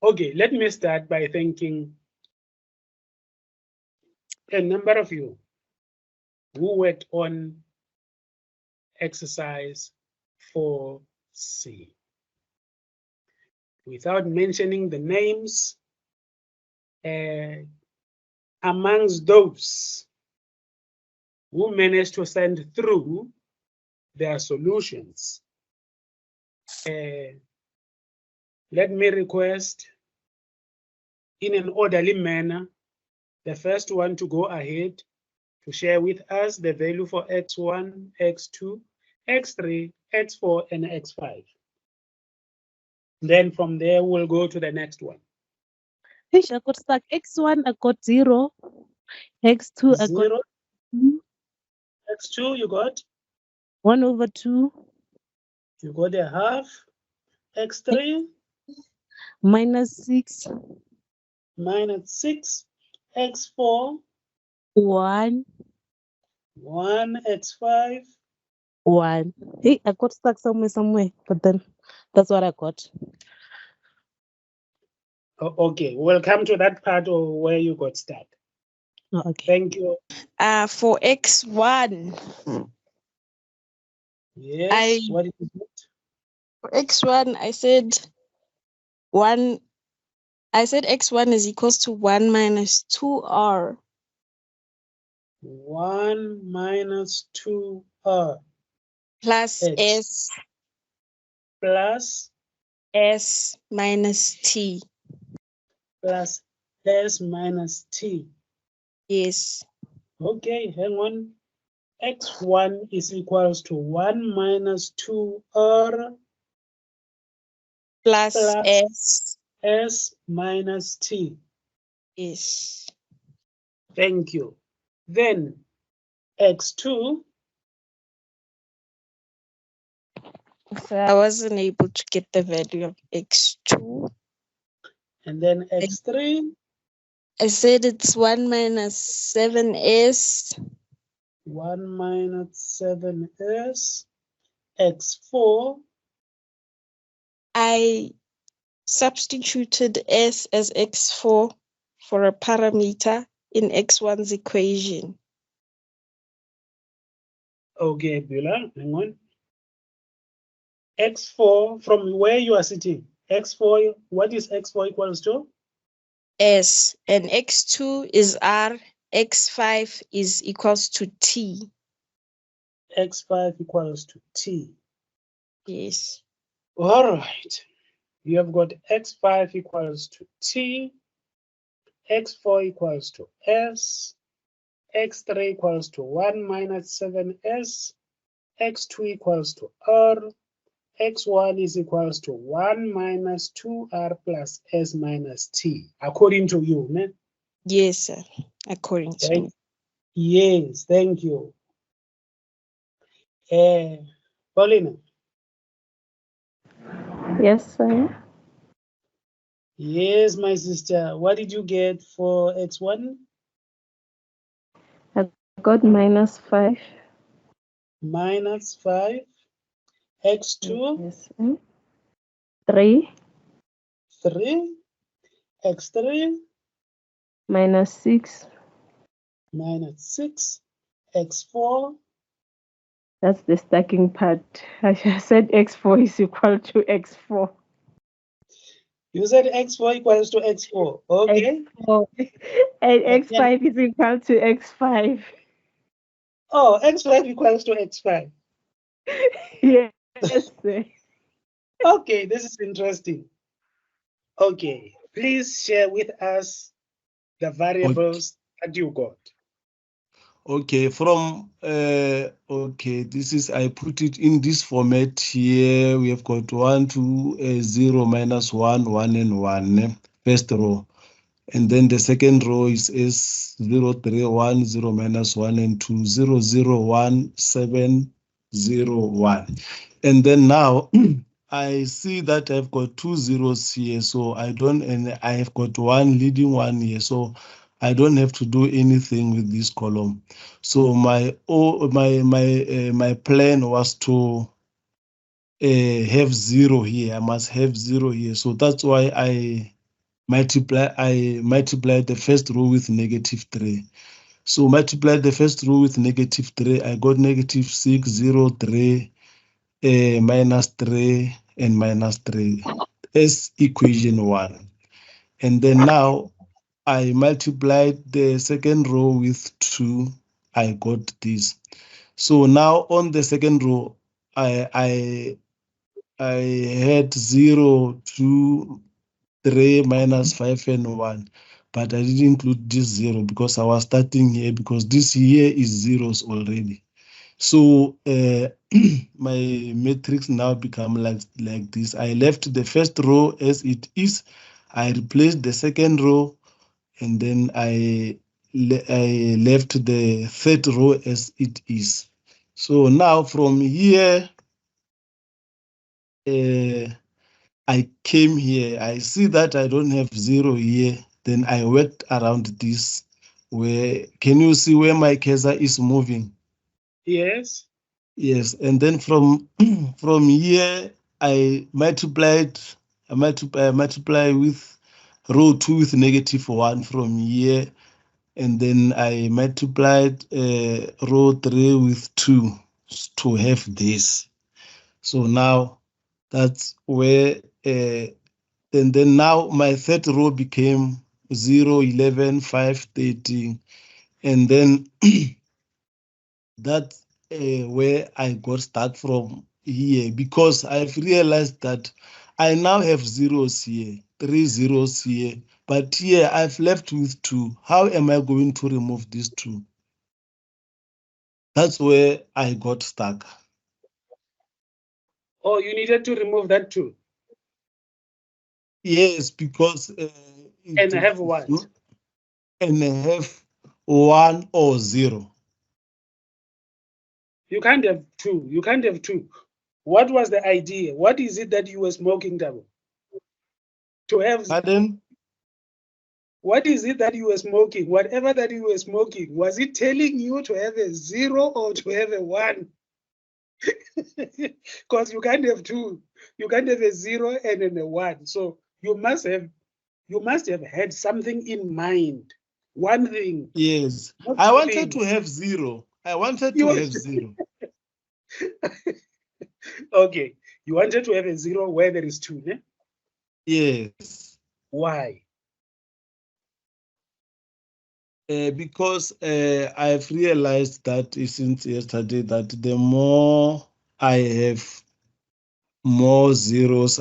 Okay, let me start by thanking a number of you who worked on exercise 4C. Without mentioning the names, amongst those who managed to send through their solutions, let me request in an orderly manner, the first one to go ahead to share with us the value for X1, X2, X3, X4, and X5. Then from there, we'll go to the next one. I got stuck. X1, I got 0. X2, I got 0. 2. X2, you got? 1/2. You got a half. X3? -6. -6. X4? 1. 1. X5? 1. Hey, I got stuck somewhere, but then that's what I got. Okay, we'll come to that part of where you got stuck. Oh, okay. Thank you. For X1. Yes, what is it? For X1, I said X1 is equals to 1 minus 2R. 1 minus 2R. Plus X. S. Plus S minus T. Plus S minus T. Yes. Okay, hang on. X1 is equals to 1 minus 2R Plus S minus T. Yes. Thank you. Then X2. So I wasn't able to get the value of X2. And then X3. I said it's 1 minus 7S. 1 minus 7S. X4. I substituted S as X4 for a parameter in X1's equation. Okay, Bula, hang on. X4, from where you are sitting, X4, what is X4 equals to? S, and X2 is R, X5 is equals to T. X5 equals to T. Yes. All right. You have got X5 equals to T, X4 equals to S, X3 equals to 1 minus 7S, X2 equals to R, X1 is equals to 1 minus 2R plus S minus T, according to you, ne? Yes, sir. According to me. Yes, thank you. Paulina. Yes, sir. Yes, my sister. What did you get for X1? I got -5. -5. X2? Yes, 3. 3. X3? -6. -6. X4? That's the stacking part. I said X4 is equal to X4. You said X4 equals to X4. Okay. X4. And X5 is equal to X5. Oh, X5 equals to X5. Yes, sir. Okay, this is interesting. Okay, please share with us the variables that you got. Okay, from okay, this is, I put it in this format here. We have got 1, 2, 0, -1, 1, and 1, first row. And then the second row is S0, 3, 1, 0, -1, and 2, 0, 0, 1, 7, 0, 1. And then now I see that I've got 2 zeros here, so and I have got one leading one here, so I don't have to do anything with this column. So my plan was to have 0 here. I must have 0 here. So that's why I multiply the first row with -3. So multiply the first row with -3. I got -603 -3 and -3 as equation 1. And then now I multiplied the second row with 2. I got this. So now on the second row, I had 0, 2, 3, -5 and 1, but I didn't include this 0 because I was starting here because this here is zeros already. So my matrix now become like this. I left the first row as it is. I replaced the second row, and then I left the third row as it is. So now from here, I came here. I see that I don't have 0 here. Then I worked around this. Where can you see where my cursor is moving? Yes. Yes, and then from from here I multiply with row 2 with -1 from here, and then I multiplied row 3 with 2 to have this. So now that's where and then now my third row became 0, 11, 5, 13, and then that's where I got start from here, because I've realized that I now have zeros here, 3 zeros here, but here I've left with 2. How am I going to remove these 2? That's where I got stuck. Oh, you needed to remove that too. Yes, because And have what? And have 1 or 0. You can't have 2. You can't have 2. What was the idea? What is it that you were smoking, Dabo? To have. Pardon? What is it that you were smoking? Whatever that you were smoking, was it telling you to have a 0 or to have a 1? Because you can't have 2. You can't have a 0 and then a 1. So you must have had something in mind. One thing. Yes. Not I two wanted things. to have 0. I wanted You to want- have 0. Okay. You wanted to have a 0 where there is 2, ne? Yes. Why? Because I've realized that since yesterday that the more I have more zeros,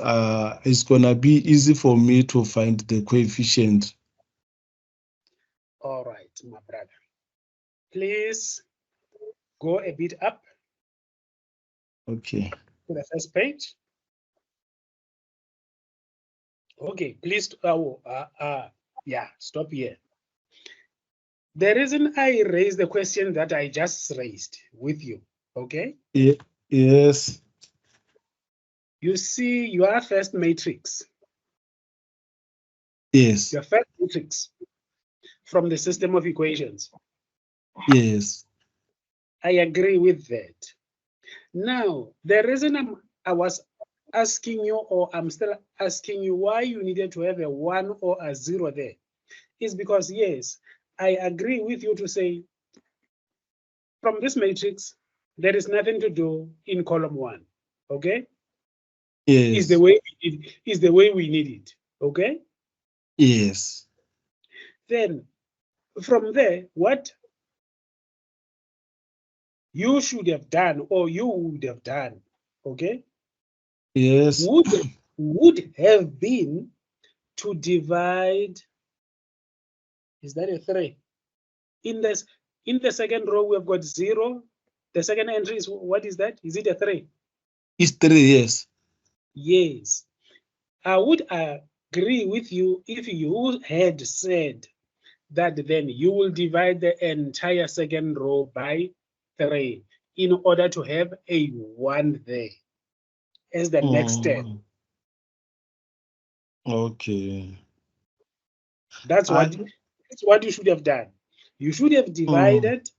it's gonna be easy for me to find the coefficient. All right, my brother. Please go a bit up Okay. to the first page. Okay, please. Yeah, stop here. The reason I raised the question that I just raised with you, okay? Yes. You see your first matrix. Yes. Your first matrix from the system of equations. Yes. I agree with that. Now, the reason I was asking you, or I'm still asking you, why you needed to have a 1 or a 0 there is because, yes, I agree with you to say from this matrix, there is nothing to do in column 1, okay? Yes. Is the way we need it, okay? Yes. Then from there, what you should have done, or you would have done, okay? Yes. Would have been to divide. Is that a 3? In the second row, we've got 0. The second entry is, what is that? Is it a 3? It's 3, yes. Yes. I would agree with you if you had said that then you will divide the entire second row by 3 in order to have a 1 there as the next step. Okay. That's what you should have done. You should have divided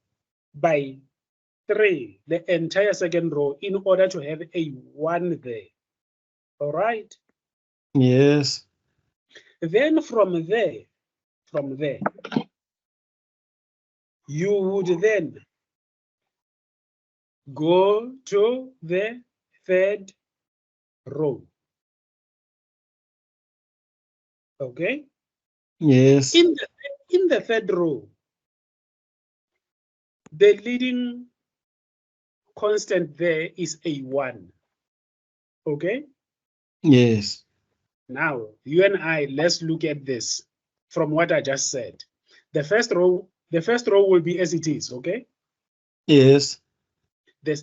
by 3 the entire second row in order to have a 1 there. All right. Yes. Then from there, you would then go to the third row. Okay? Yes. In the third row, the leading constant there is a 1. Okay? Yes. Now, you and I, let's look at this from what I just said. The first row will be as it is, okay? Yes.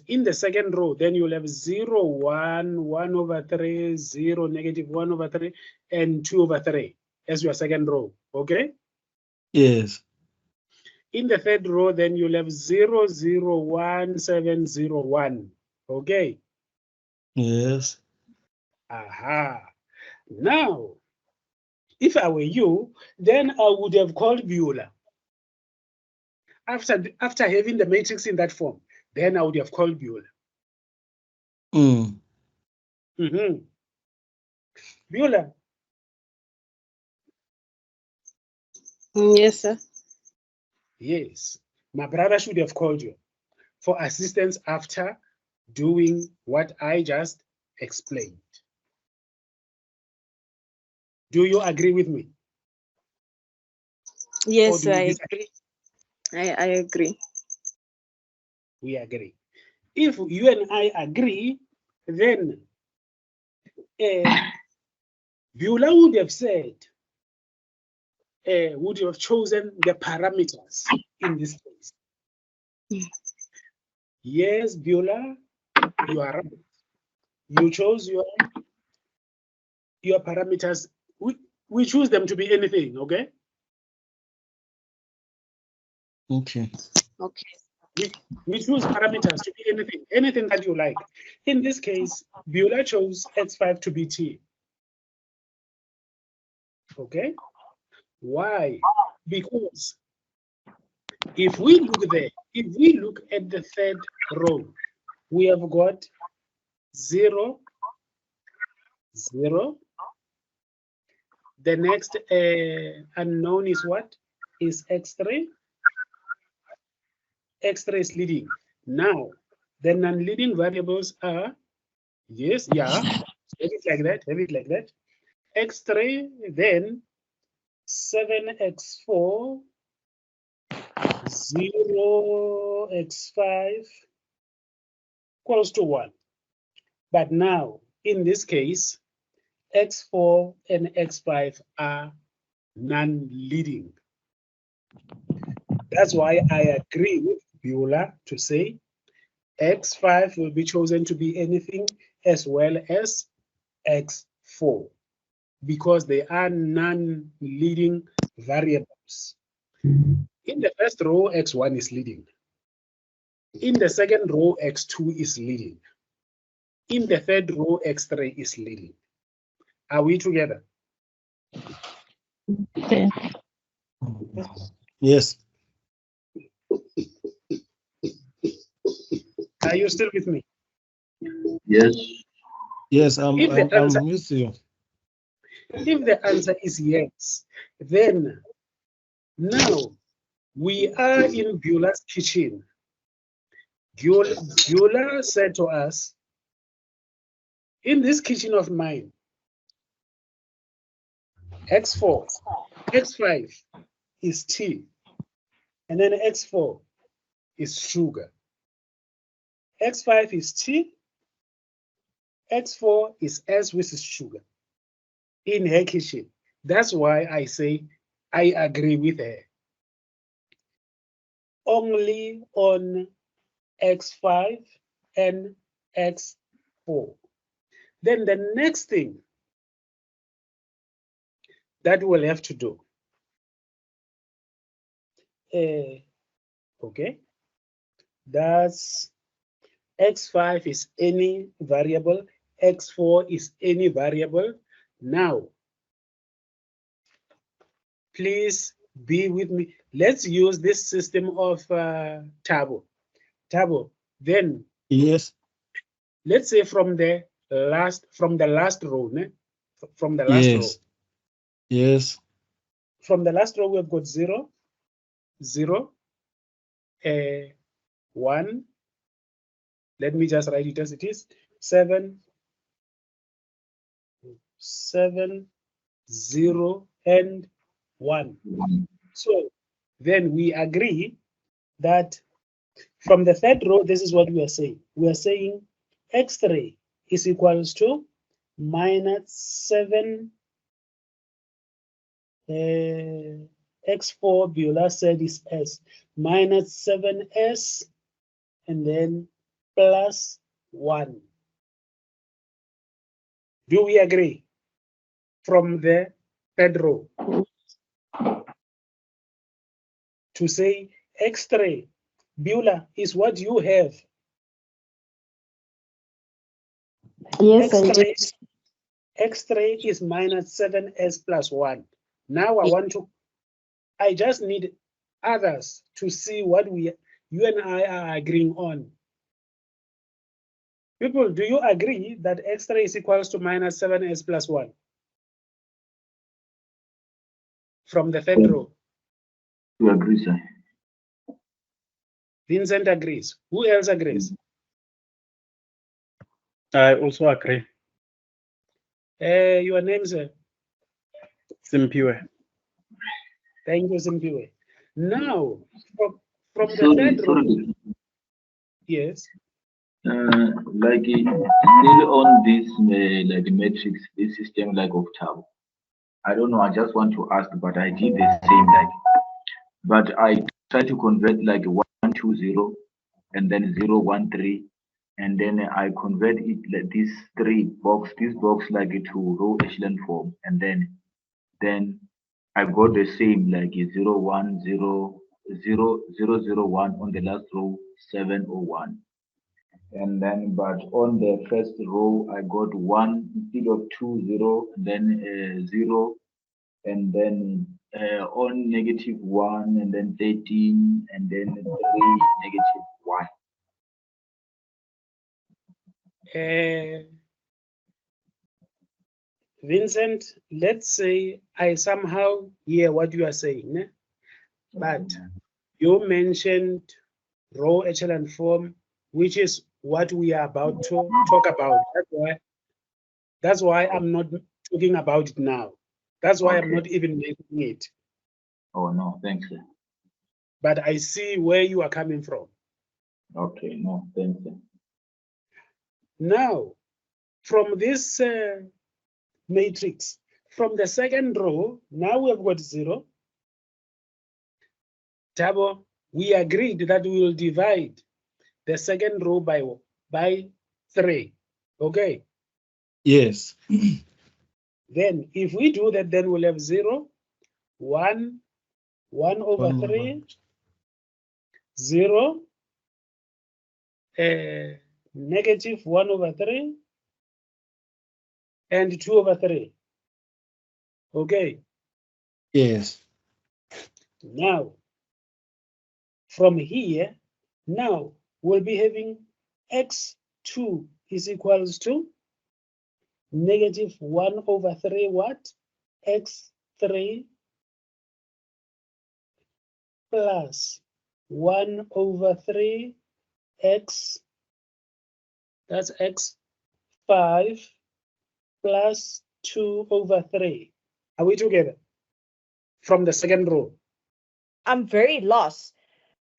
In the second row, then you'll have 0, 1, 1 over 3, 0, negative 1 over 3, and 2 over 3 as your second row, okay? Yes. In the third row, then you'll have 0, 0, 1, 7, 0, 1, okay? Yes. Aha. Now, if I were you, then I would have called Beulah. After having the matrix in that form, then I would have called Beulah. Beulah. Yes, sir. Yes, my brother should have called you for assistance after doing what I just explained. Do you agree with me? Yes, do we I disagree? agree. I agree. We agree. If you and I agree, then Beulah would have said, would have chosen the parameters in this case. Yes, Beulah, you are right. You chose your parameters. We choose them to be anything, okay? Okay. Okay. We choose parameters to be anything that you like. In this case, Beulah chose x5 to be t. Okay? Why? Because if we look there, if we look at the third row, we have got 0, 0. The next unknown is what? Is x3. X3 is leading. Now, the non-leading variables are, yes, yeah, have it like that. X3, then 7x4, 0x5 equals to 1. But now, in this case, x4 and x5 are non-leading. That's why I agree with Beulah to say x5 will be chosen to be anything as well as x4 because they are non-leading variables. In the first row, x1 is leading. In the second row, x2 is leading. In the third row, x3 is leading. Are we together? Okay. Yes. Are you still with me? Yes. Yes, I'm with you. If the answer is yes, then now we are in Beulah's kitchen. Beulah said to us, in this kitchen of mine, x4, x5 is tea, and then x4 is sugar. X5 is tea, x4 is S, which is sugar, in her kitchen. That's why I say I agree with her. Only on x5 and x4. Then the next thing that we'll have to do, okay, that's x5 is any variable, x4 is any variable. Now, please be with me. Let's use this system of Tabo. Tabo, then Yes. let's say from the last row, né? From the last row. Yes. From the last row, we've got 0, 0, 1. Let me just write it as it is. 7, 7, 0, and 1. So then we agree that from the third row, this is what we are saying. We are saying x3 is equals to minus 7. X4, Beulah said is S, minus 7S, and then plus 1. Do we agree? From the third row. To say X3, Beulah, is what you have. Yes, X3 is minus 7S plus 1. Now I just need others to see what you and I are agreeing on. People, do you agree that X3 is equals to minus 7S plus 1? From the third row. You agree, sir? Vincent agrees. Who else agrees? I also agree. Your name, sir? Simpiwe. Thank you, Simpiwe. Now, from the third row. Yes. Like still on this like matrix, this system like of Tau. I don't know. I just want to ask, but I did the same like, but I try to convert like 120 and then 013, and then I convert it like this box like to row echelon form, and then I got the same like 010 001 on the last row 701. And then but on the first row I got 1 instead of 20, then 0, and then on -1, and then 13, and then 3 -1. Vincent, let's say I somehow hear what you are saying, but you mentioned row echelon form, which is what we are about to talk about. That's why I'm not talking about it now. That's why I'm not even making it. Oh no, thanks, sir. But I see where you are coming from. Okay, no, thanks, sir. Now, from this matrix, from the second row, now we have got 0. Tabo, we agreed that we will divide the second row by 3. Okay? Yes. Then if we do that, then we'll have 0, 1, 1 over 3, 0, negative 1 over 3, and 2 over 3. Okay? Yes. Now, from here, now we'll be having x2 is equals to negative 1 over 3 what? X3 plus 1 over 3 x, that's x5 plus 2 over 3. Are we together? From the second row. I'm very lost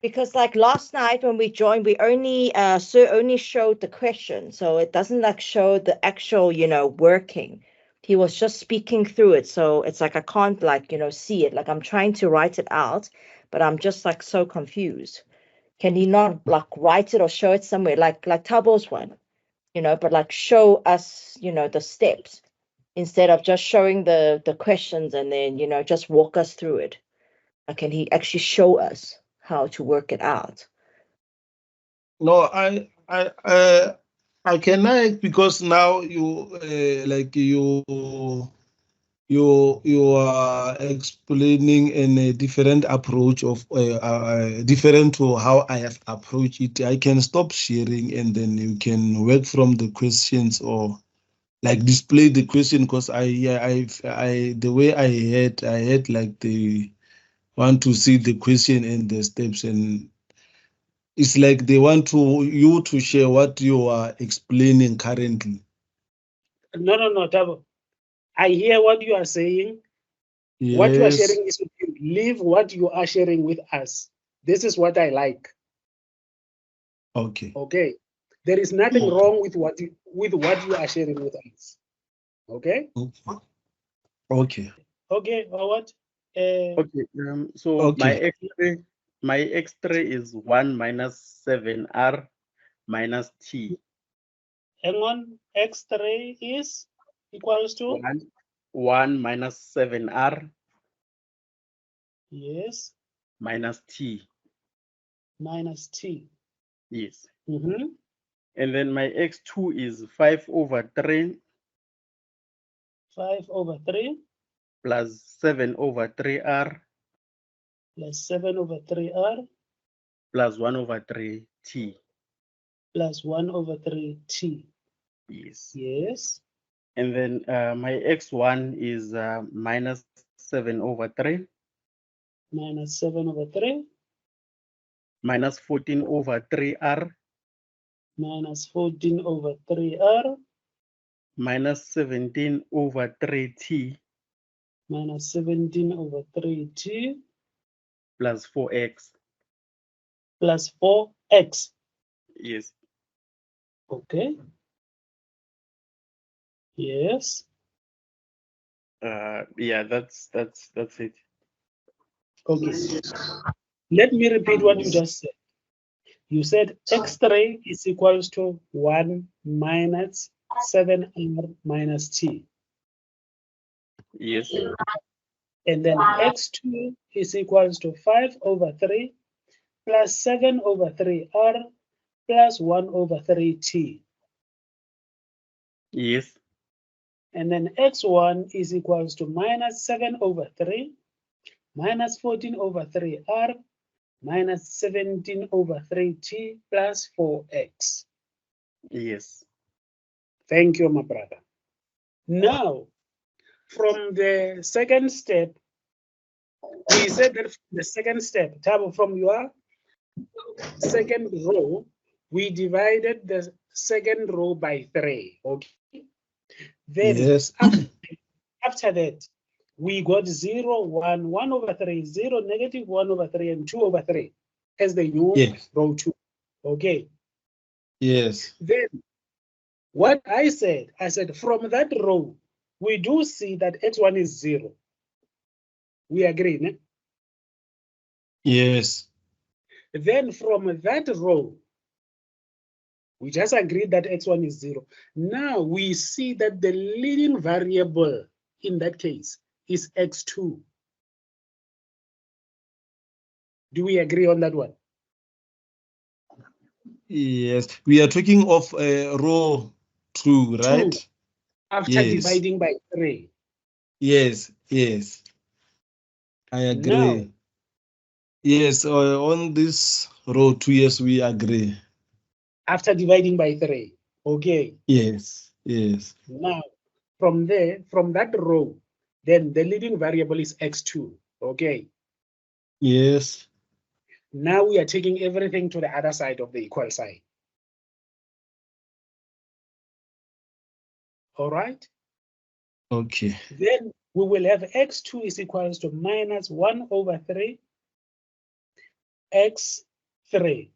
because like last night when we joined, we only Sir only showed the question, so it doesn't like show the actual working. He was just speaking through it, so it's like I can't like see it. Like I'm trying to write it out, but I'm just like so confused. Can he not like write it or show it somewhere like Tabo's one, but like show us the steps instead of just showing the questions and then just walk us through it. Can he actually show us how to work it out? No, I can because now you like you are explaining in a different approach of different to how I have approached it. I can stop sharing and then you can work from the questions or like display the question, because I the way I had like the want to see the question and the steps, and it's like they want you to share what you are explaining currently. No, Tabo. I hear what you are saying. Yes. What you are sharing is with you. Leave what you are sharing with us. This is what I like. Okay. Okay. There is nothing wrong with what you are sharing with us. Okay. Okay. Okay. Or what? Okay. So Okay. my x3 is 1 minus 7r minus t. Hang on. X3 is equals to 1 minus 7r yes minus t. minus t. Yes. Mm-hmm. And then my x2 is 5 over 3 5 over 3 plus 7 over 3r plus 7 over 3r plus 1 over 3t. plus 1 over 3t. Yes. Yes. And then my x1 is minus 7 over 3 Minus 7 over 3 minus 14 over 3r minus 14 over 3r minus 17 over 3t minus 17 over 3t plus 4x. plus 4x. Yes. Okay. Yes. Yeah, that's it. Okay. Let me repeat what you just said. You said x3 is equals to 1 minus 7r minus t. Yes. And then x2 is equals to 5 over 3 plus 7 over 3r plus 1 over 3t. Yes. And then x1 is equals to minus 7 over 3 minus 14 over 3r minus 17 over 3t plus 4x. Yes. Thank you, my brother. Now, from the second step, we said that the second step, Tabo, from your second row, we divided the second row by 3. Okay. Then Yes. after that, we got 0, 1, 1 over 3, 0, negative 1 over 3, and 2 over 3 as the new Yes. row 2. Okay. Yes. Then what I said from that row, we do see that x1 is 0. We agree, ne? Yes. Then from that row, we just agreed that x1 is 0. Now we see that the leading variable in that case is x2. Do we agree on that one? Yes. We are talking of row 2, right? 2 after Yes. dividing by 3. Yes. Yes. I agree. Now, Yes. On this row 2, yes, we agree. after dividing by 3. Okay. Yes. Yes. Now, from there, from that row, then the leading variable is x2. Okay. Yes. Now we are taking everything to the other side of the equal sign. All right. Okay. Then we will have x2 is equals to minus 1 over 3 x3.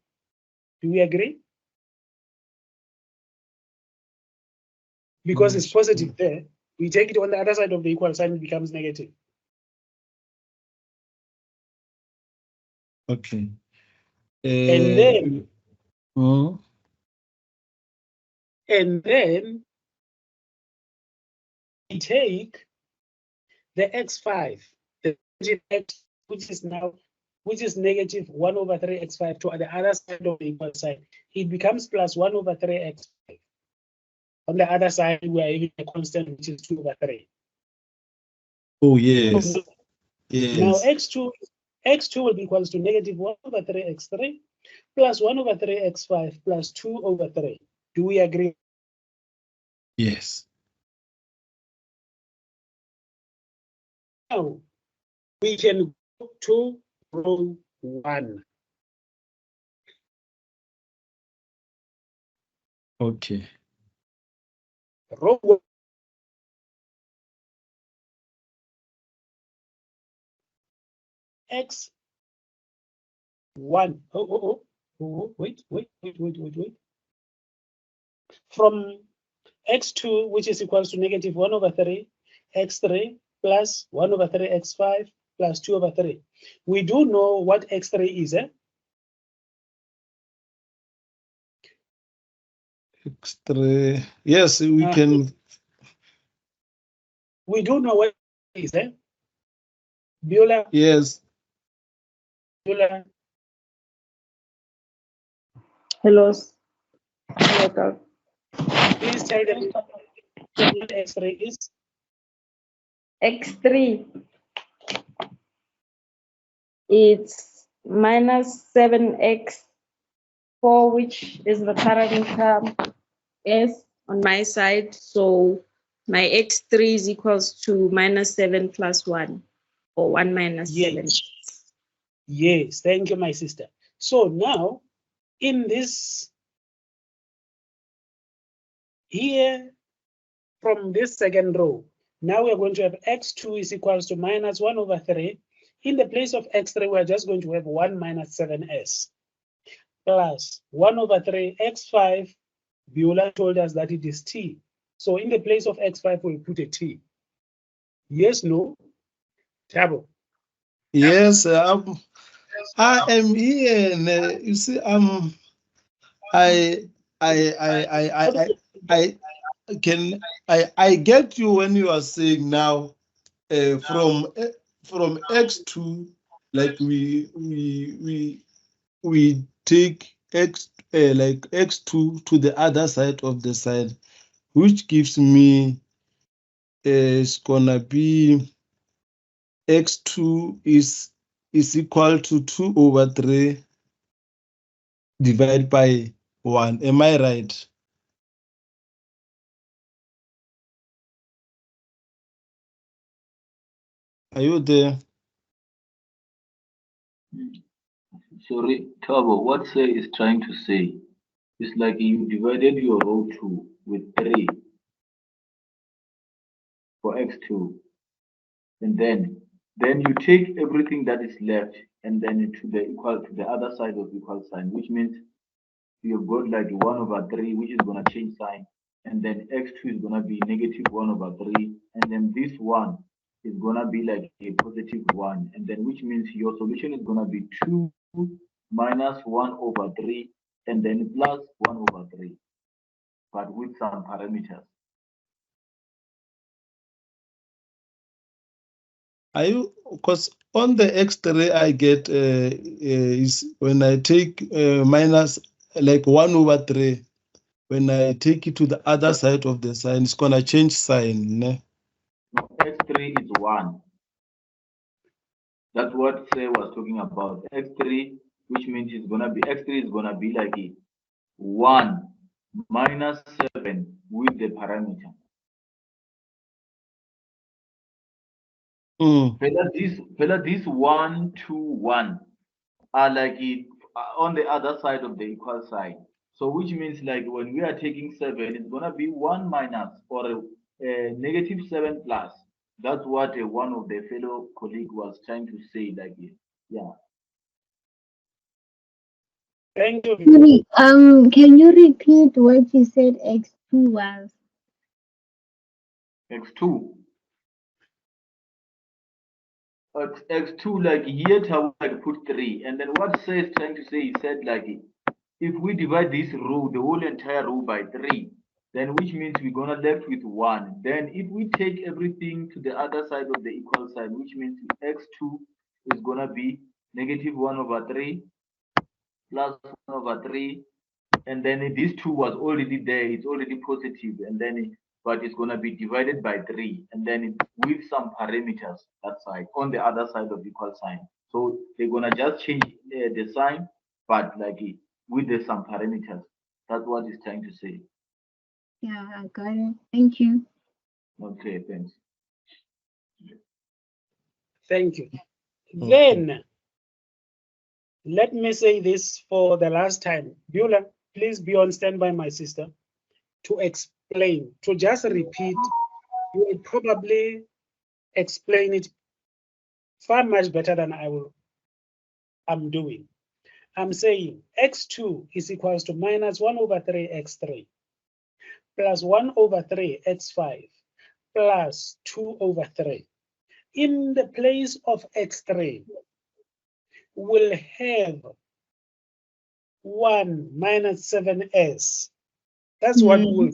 Do we agree? Because it's positive there, we take it on the other side of the equal sign, it becomes negative. Okay. And then we take the x5, the x, which is negative 1 over 3 x5 to the other side of the equal sign. It becomes plus 1 over 3 x5. On the other side, we are having a constant which is 2 over 3. Oh, yes. Yes. Now x2 will be equals to negative 1 over 3 x3 plus 1 over 3 x5 plus 2 over 3. Do we agree? Yes. Now we can go to row 1. Okay. Row 1. X1. Wait. From x2, which is equals to negative 1 over 3, x3 plus 1 over 3, x5 plus 2 over 3. We do know what x3 is, eh? X3. Yes, we can. We do know what it is, eh? Beulah? Yes. Beulah? Hello. Please tell them what x3 is. X3. It's minus 7x4, which is the parameter S on my side. So my x3 is equals to minus 7 plus 1, or 1 minus 7. Yes, thank you, my sister. So now, in this, here, from this second row, now we are going to have x2 is equals to minus 1 over 3. In the place of x3, we are just going to have 1 minus 7s plus 1 over 3 x5. Beulah told us that it is t. So in the place of x5, we'll put a t. Yes, no? Tabo. Yes, I am here. And, you see, I get you when you are saying now from x2, like we take x like x2 to the other side of the side, which gives me it's gonna be x2 is equal to 2 over 3 divided by 1. Am I right? Are you there? Sorry, Tabo, what say is trying to say is like you divided your row 2 with 3 for x2, and then you take everything that is left and then to the other side of equal sign, which means you've got like 1 over 3, which is gonna change sign, and then x2 is gonna be negative 1 over 3, and then this one is gonna be like a positive 1, and then which means your solution is gonna be 2 minus 1 over 3, and then plus 1 over 3, but with some parameters. Are you, because on the x3 I get is when I take minus like 1 over 3, when I take it to the other side of the sign, it's gonna change sign. Ne? No, x3 is 1. That's what Say was talking about. X3, which means it's gonna be x3 is gonna be like 1 minus 7 with the parameter. These 1, 2, 1 are like on the other side of the equal sign. So which means like when we are taking 7, it's gonna be 1 minus or a negative 7 plus. That's what one of the fellow colleague was trying to say. Like, yeah. Thank you. Sorry, can you repeat what you said x2 was? X2. X2, like here, like put 3, and then what says trying to say, he said like if we divide this row, the whole entire row by 3, then which means we're gonna left with 1. Then if we take everything to the other side of the equal sign, which means x2 is gonna be negative 1 over 3 plus 1 over 3, and then this 2 was already there, it's already positive, and then but it's going to be divided by 3, and then with some parameters that side on the other side of equal sign. So they're going to just change the sign, but like with some parameters. That's what it's trying to say. Yeah, I got it. Thank you. Okay, thanks. Thank you. Okay. Then, let me say this for the last time. Beulah, please be on standby, my sister, to explain, to just repeat. You will probably explain it far much better than I'm doing. I'm saying x2 is equals to minus 1 over 3 x3 plus 1 over 3 x5 plus 2 over 3. In the place of x3, we'll have 1 minus 7s. That's what we'll.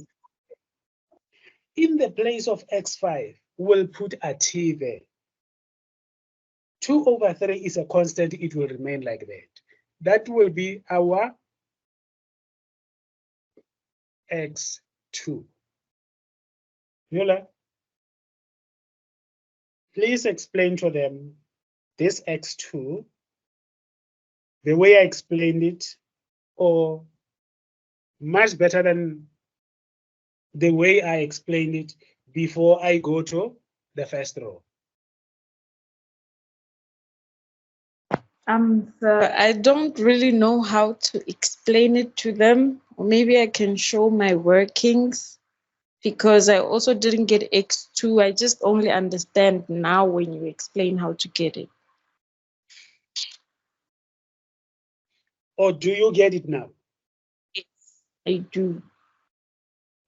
In the place of x5, we'll put a t there. 2 over 3 is a constant. It will remain like that. That will be our x2. Beulah, please explain to them this x2, the way I explained it, or much better than the way I explained it before I go to the first row. Sir, I don't really know how to explain it to them. Or maybe I can show my workings because I also didn't get X2. I just only understand now when you explain how to get it. Or do you get it now? Yes, I do.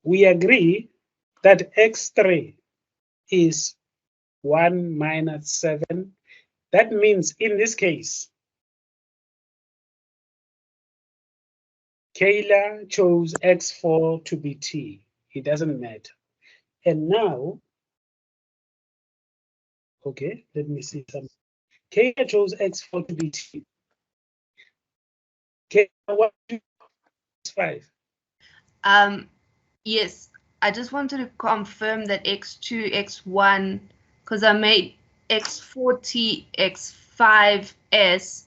We agree that x3 is 1 minus 7. That means in this case, Kayla chose x4 to be t. It doesn't matter. And now, okay, let me see something. Kayla chose x4 to be t. Kayla, what do you x5? Yes, I just wanted to confirm that x2, x1, because I made x40, x5s.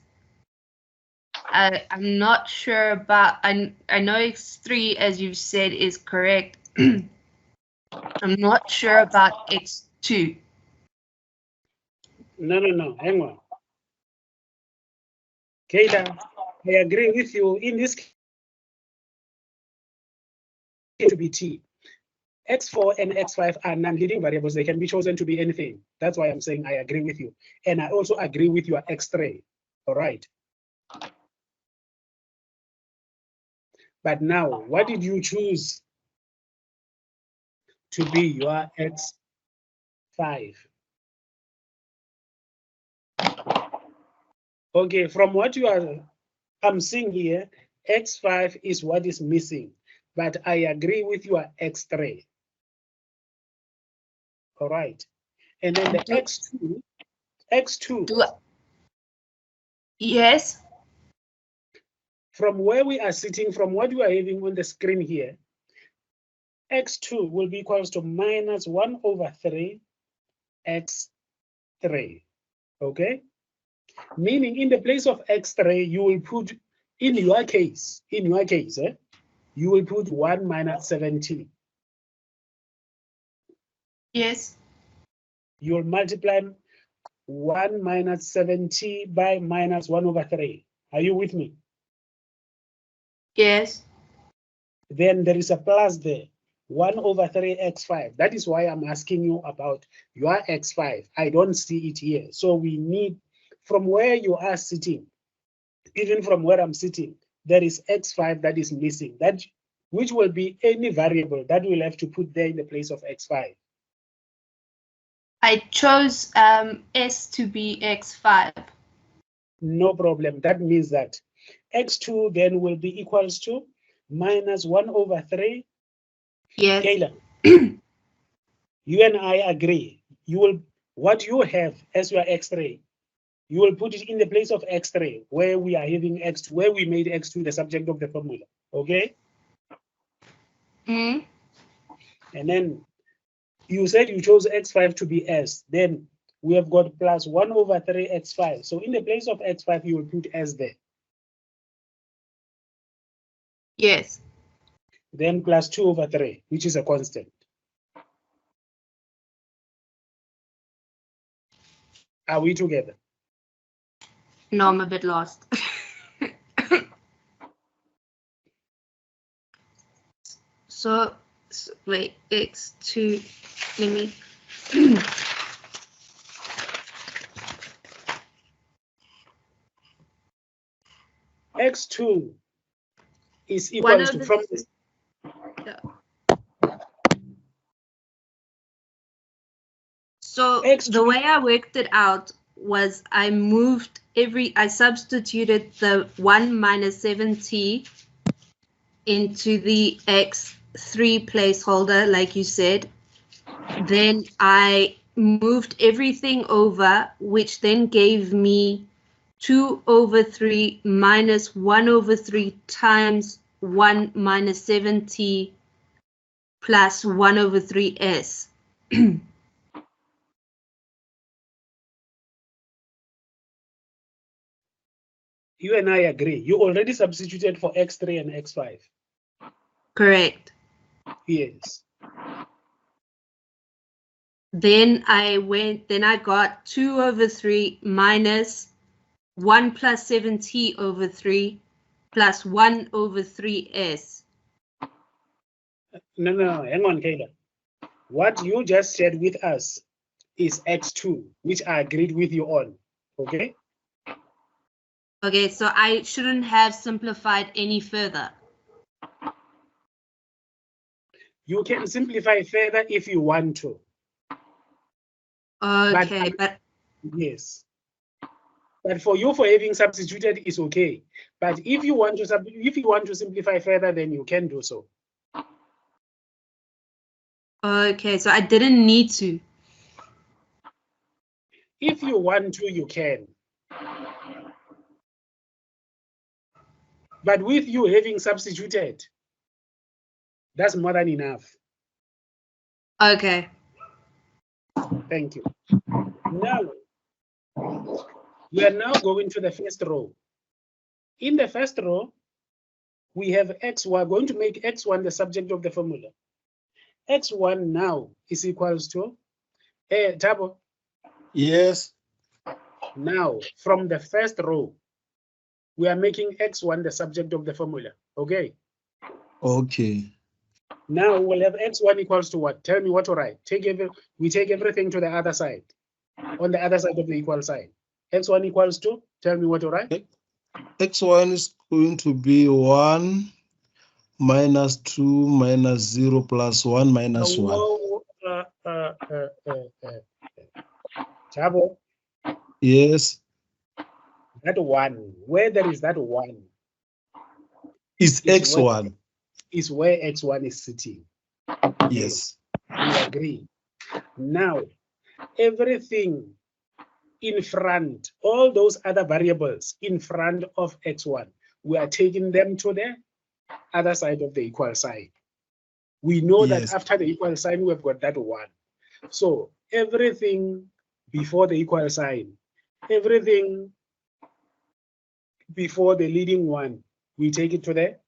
I'm not sure about, I know x3, as you've said, is correct. I'm not sure about x2. No, hang on. Kayla, I agree with you. In this case, to be t. X4 and X5 are non-leading variables. They can be chosen to be anything. That's why I'm saying I agree with you. And I also agree with your X3. All right. But now, what did you choose to be your X5? Okay, from what I'm seeing here, X5 is what is missing. But I agree with your X3. All right. And then the X2. Yes. From where we are sitting, from what you are having on the screen here, x2 will be equals to minus 1 over 3 x3. Okay? Meaning in the place of x3, you will put, in your case, you will put 1 minus 17. Yes. You will multiply 1 minus 70 by minus 1 over 3. Are you with me? Yes. Then there is a plus there. 1 over 3 x5. That is why I'm asking you about your x5. I don't see it here. So we need, from where you are sitting, even from where I'm sitting, there is x5 that is missing, that which will be any variable that we'll have to put there in the place of x5. I chose S to be x5. No problem. That means that x2 then will be equals to minus 1 over 3. Yes. Kayla, you and I agree. You will, what you have as your x3, you will put it in the place of x3, where we are having x2, where we made x2 the subject of the formula. Okay? Mm. And then you said you chose x5 to be s. Then we have got plus 1 over 3 x5. So in the place of x5, you will put s there. Yes. Then plus 2 over 3, which is a constant. Are we together? No, I'm a bit lost. So wait, x2, let me. X2 is equal to from this. Yeah. So X2. the way I worked it out was I substituted the 1 minus 7t into the x3 placeholder, like you said. Then I moved everything over, which then gave me 2/3 minus 1/3 times 1 minus 7t plus 1/3s. You and I agree. You already substituted for x3 and x5. Correct. Yes. Then I got 2/3 minus 1 plus 7t/3 plus 1/3s. No, hang on, Kayla. What you just said with us is x2, which I agreed with you on, okay? Okay, so I shouldn't have simplified any further. You can simplify further if you want to. Okay, but yes. But for you, for having substituted is okay. But if you want to simplify further, then you can do so. okay, so I didn't need to. If you want to, you can. But with you having substituted, that's more than enough. Okay. Thank you. Now, we are now going to the first row. In the first row, we have x. We're going to make x1 the subject of the formula. X1 now is equals to Tabo. Yes. Now, from the first row, we are making x1 the subject of the formula. Okay. Okay. Now we'll have x1 equals to what? Tell me what to write. We take everything to the other side, on the other side of the equal sign. X1 equals to, tell me what to write. X1 is going to be 1 minus 2 minus 0 plus 1 minus 1. Chabo. Yes. That 1, where there is that 1. Is X1. Is where X1 is sitting. Yes. We agree. Now, everything in front, all those other variables in front of X1, we are taking them to the other side of the equal sign. We know that after the equal sign, we've got that 1. So everything before the equal sign, everything before the leading 1, we take it to the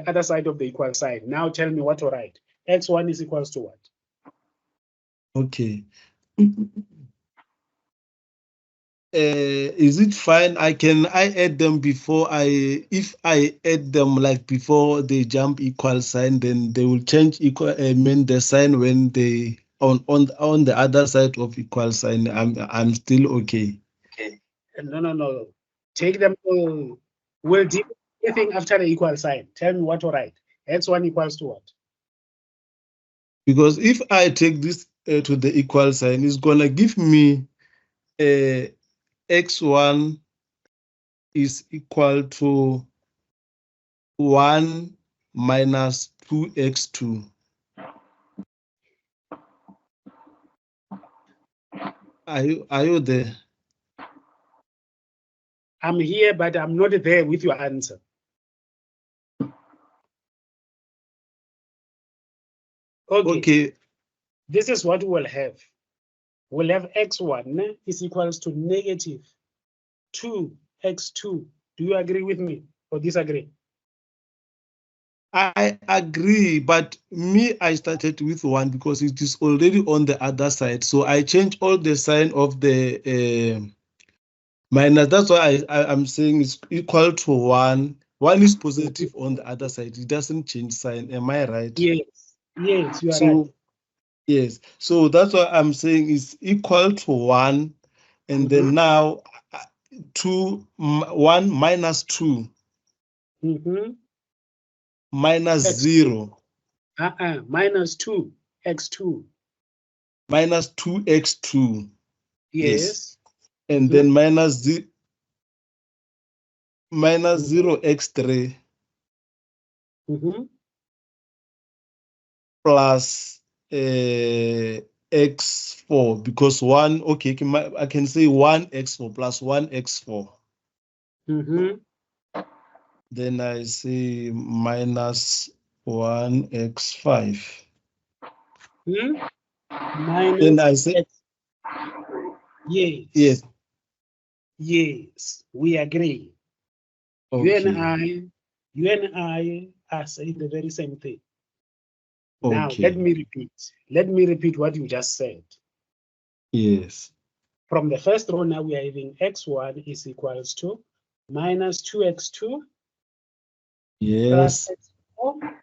other side of the equal sign. Now tell me what to write. X1 is equals to what? Okay. Is it fine? I add them before if I add them like before they jump equal sign, then they will change equal mean the sign when they on the other side of equal sign. I'm still okay. No. Take them all. We'll do everything after the equal sign. Tell me what to write. X1 equals to what? Because if I take this to the equal sign, it's gonna give me X1 is equal to 1 minus 2x2. Are you there? I'm here, but I'm not there with your answer. Okay. This is what we'll have. We'll have X1 is equals to negative 2x2. Do you agree with me or disagree? I agree, but me, I started with 1 because it is already on the other side. So I change all the sign of the minus. That's why I'm saying it's equal to 1. 1 is positive on the other side. It doesn't change sign. Am I right? Yes, yes, you are So, right. yes. So that's what I'm saying is equal to 1. And then now 1 minus 2 minus X2. 0. Minus 2, x2. Minus 2x2. Yes. And then minus 0x3 plus x4, because 1, okay, I can say 1x4 plus 1x4. Then I say minus 1x5. Minus Then I say x. Yes. Yes, we agree. okay. You and I are saying the very same thing. Now, Okay. let me repeat. Let me repeat what you just said. Yes. From the first row, now we are having x1 is equals to minus 2x2 plus Yes. x4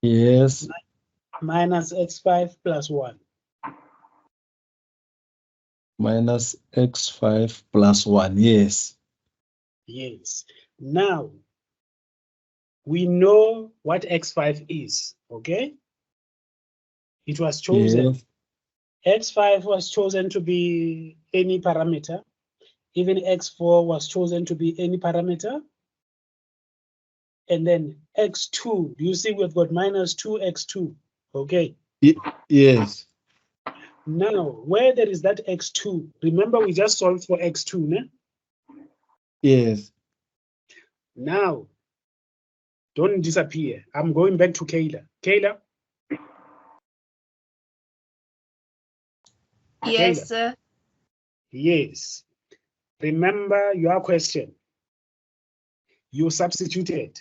Yes. minus x5 plus 1. Minus x5 plus 1. Yes. Yes. Now, we know what x5 is, okay? It was chosen. Yes. X5 was chosen to be any parameter. Even x4 was chosen to be any parameter. And then x2, do you see we've got minus 2x2, okay? Yes. Now, where there is that x2, remember we just solved for x2, ne? Yes. Now, don't disappear. I'm going back to Kayla. Kayla? Yes, Kayla? sir. Yes. Remember your question. You substituted.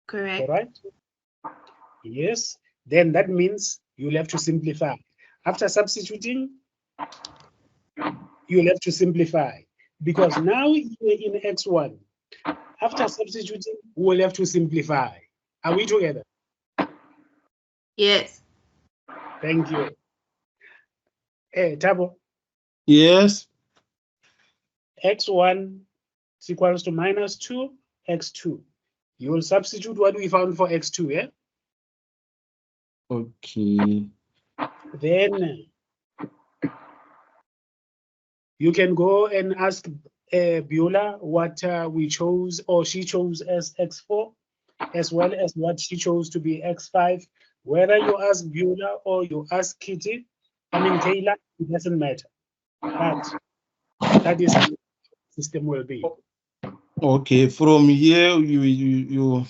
Correct. All right? Yes. Then that means you'll have to simplify. After substituting, you'll have to simplify. Because now you're in x1. After substituting, we'll have to simplify. Are we together? Yes. Thank you. Hey, Tabo. Yes. X1 is equals to minus 2, x2. You will substitute what we found for x2, yeah? Okay. Then you can go and ask Beulah what we chose or she chose as x4, as well as what she chose to be x5. Whether you ask Beulah or you ask Kitty, Kayla, it doesn't matter. But that is how the system will be. Okay, from here you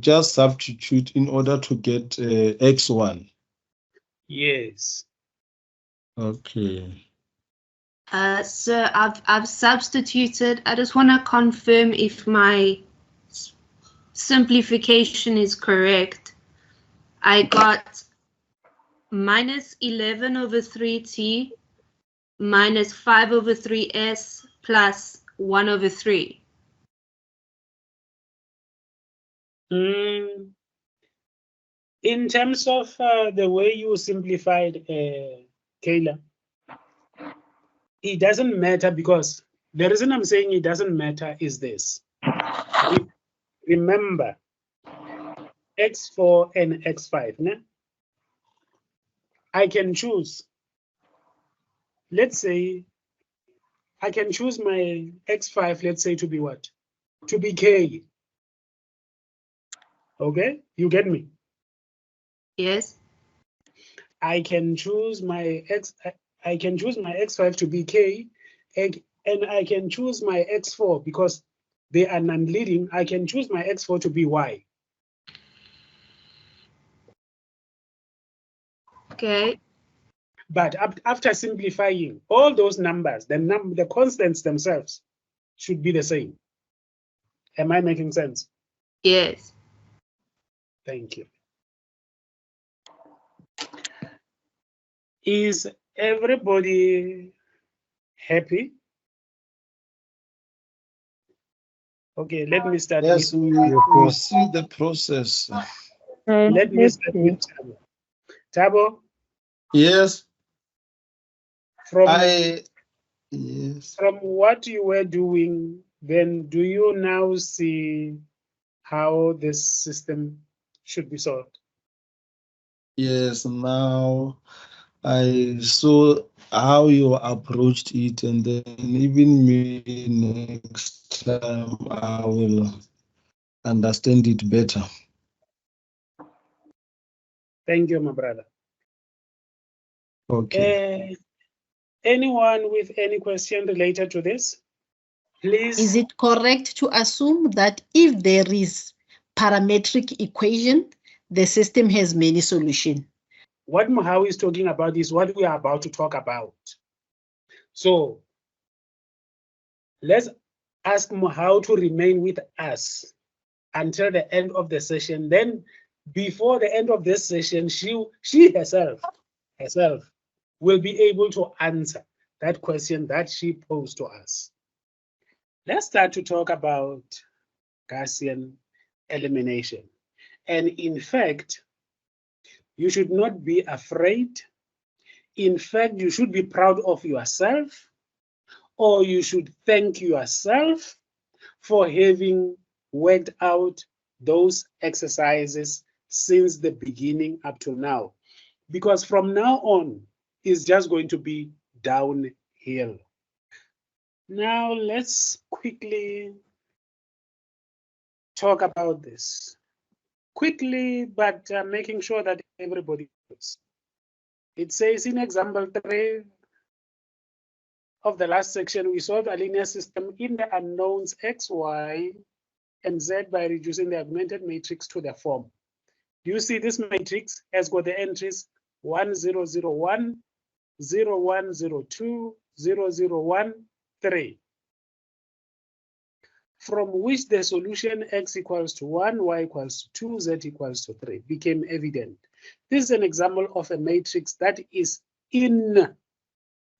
just substitute in order to get x1. Yes. Okay. Sir, I've substituted. I just want to confirm if my simplification is correct. I got minus 11 over 3t minus 5 over 3s plus 1 over 3. In terms of the way you simplified, Kayla, it doesn't matter because the reason I'm saying it doesn't matter is this. Remember, x4 and x5, né? I can choose, let's say, I can choose my x5, let's say, to be what? To be k. Okay, you get me? Yes. I can choose my x5 to be k, and I can choose my x4 because they are non-leading. I can choose my x4 to be y. Okay. But after simplifying all those numbers, the constants themselves should be the same. Am I making sense? Yes. Thank you. Is everybody happy? Okay, let me start Yes, with we see the process. let me start with Tabo. Tabo, Yes, from yes. from what you were doing, then do you now see how this system should be solved? Yes, now I saw how you approached it, and then even me next time I will understand it better. Thank you, my brother. Okay. Anyone with any question related to this? Please. Is it correct to assume that if there is parametric equation, the system has many solutions? What Mahau is talking about is what we are about to talk about. So let's ask Mahau to remain with us until the end of the session. Then before the end of this session, she herself will be able to answer that question that she posed to us. Let's start to talk about Gaussian elimination. And in fact, you should not be afraid. In fact, you should be proud of yourself, or you should thank yourself for having worked out those exercises since the beginning up to now. Because from now on, it's just going to be downhill. Now, let's quickly talk about this. Quickly, but making sure that everybody knows. It says in example 3 of the last section, we solve a linear system in the unknowns x, y, and z by reducing the augmented matrix to the form. Do you see this matrix has got the entries 1001, 0102, 0013, from which the solution x equals to 1, y equals to 2, z equals to 3 became evident. This is an example of a matrix that is in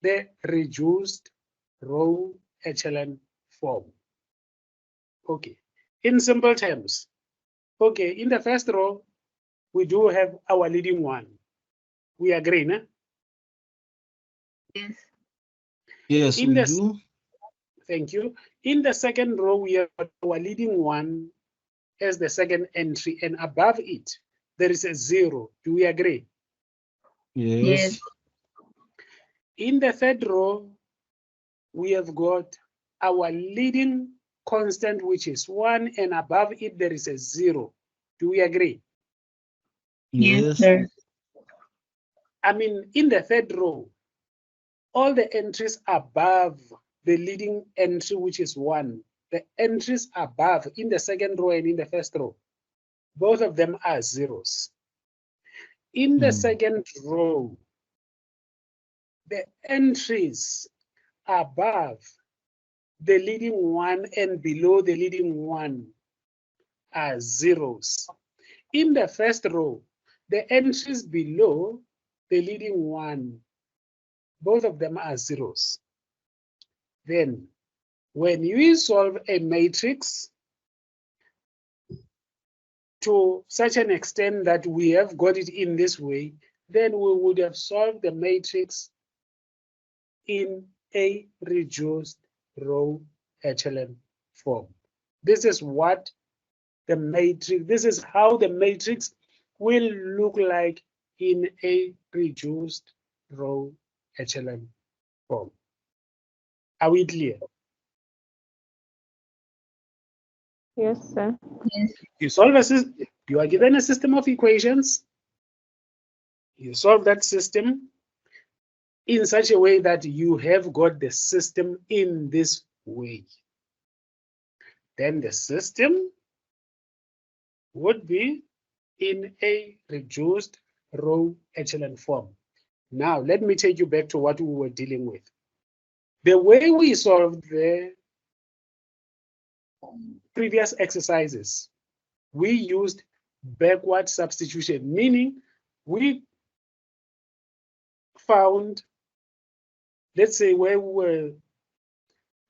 the reduced row echelon form. Okay, in simple terms, okay, in the first row, we do have our leading one. We agree, no? Yes. Yes, In we the, do. thank you. In the second row, we have our leading one as the second entry, and above it, there is a 0. Do we agree? Yes. In the third row, we have got our leading constant, which is 1, and above it, there is a 0. Do we agree? Yes. Sir. I mean, in the third row, all the entries above the leading entry, which is 1, the entries above in the second row and in the first row, both of them are zeros. In the second row, the entries above the leading one and below the leading one are zeros. In the first row, the entries below the leading one, both of them are zeros. Then, when you solve a matrix to such an extent that we have got it in this way, then we would have solved the matrix in a reduced row echelon form. This is what the matrix, this is how the matrix will look like in a reduced row echelon form. Are we clear? Yes, sir. You solve a system, you are given a system of equations, you solve that system in such a way that you have got the system in this way. Then the system would be in a reduced row echelon form. Now, let me take you back to what we were dealing with. The way we solved the previous exercises, we used backward substitution, meaning we found, let's say where we were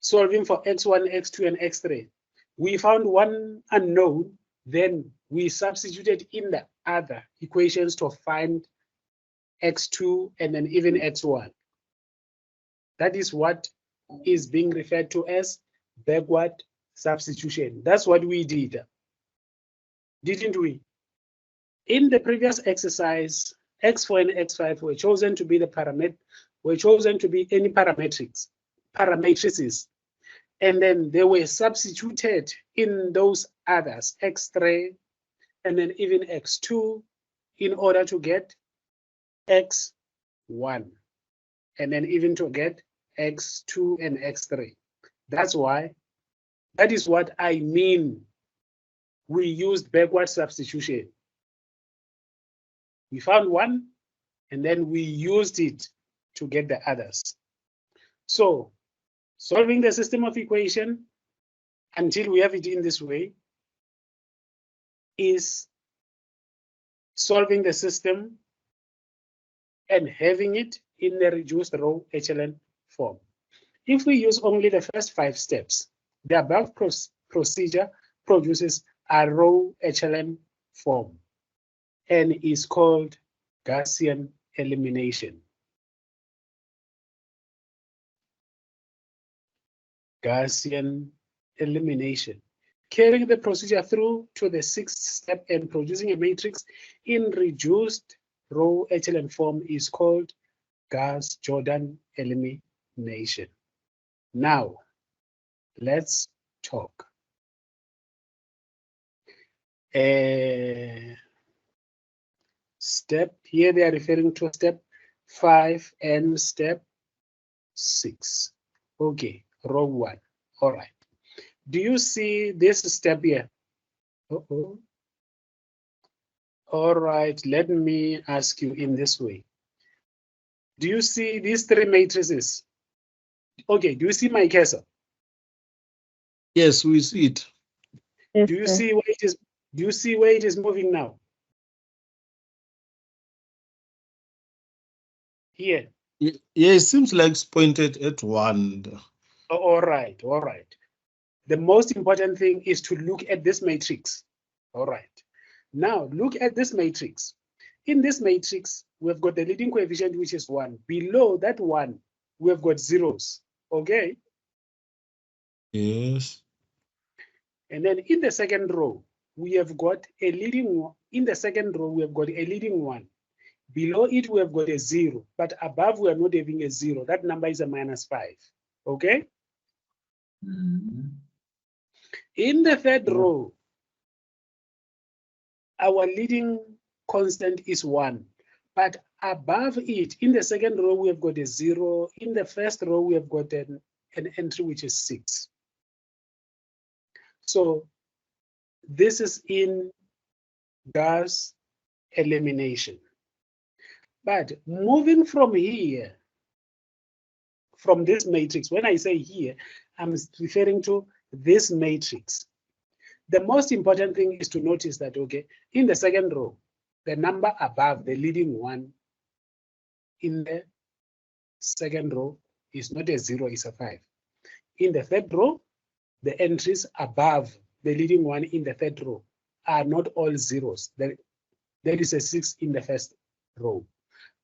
solving for x1, x2, and x3, we found one unknown, then we substituted in the other equations to find x2 and then even x1. That is what is being referred to as backward substitution. That's what we did, didn't we? In the previous exercise, x4 and x5 were chosen to be the any parametrices, and then they were substituted in those others, x3 and then even x2, in order to get x1 and then even to get x2 and x3. That is what I mean. We used backward substitution. We found one and then we used it to get the others. So solving the system of equation until we have it in this way is solving the system and having it in the reduced row echelon form. If we use only the first 5 steps, the above procedure produces a row echelon form and is called Gaussian elimination. Gaussian elimination. Carrying the procedure through to the 6th step and producing a matrix in reduced row echelon form is called Gauss-Jordan elimination. Now, let's talk. Step, here they are referring to step 5 and step 6. Okay, row 1. All right. Do you see this step here? All right, let me ask you in this way. Do you see these 3 matrices? Okay, do you see my cursor? Yes, we see it. Yes, Do you sir. see where it is? Do you see where it is moving now? Here. Yeah, it seems like it's pointed at 1. All right, all right. The most important thing is to look at this matrix. All right. Now look at this matrix. In this matrix, we've got the leading coefficient, which is 1. Below that 1, we've got zeros. Okay. Yes. And then in the second row, we have got a leading one. In the second row, we have got a leading 1. Below it, we have got a 0, but above we are not having a 0. That number is a -5. Okay. In the third row, our leading constant is 1, but above it, in the second row, we have got a 0. In the first row, we have got an entry which is 6. So this is in Gauss elimination. But moving from here, from this matrix, when I say here, I'm referring to this matrix. The most important thing is to notice that, okay, in the second row, the number above the leading 1 in the second row is not a 0, it's a 5. In the third row, the entries above the leading 1 in the third row are not all zeros. There is a 6 in the first row.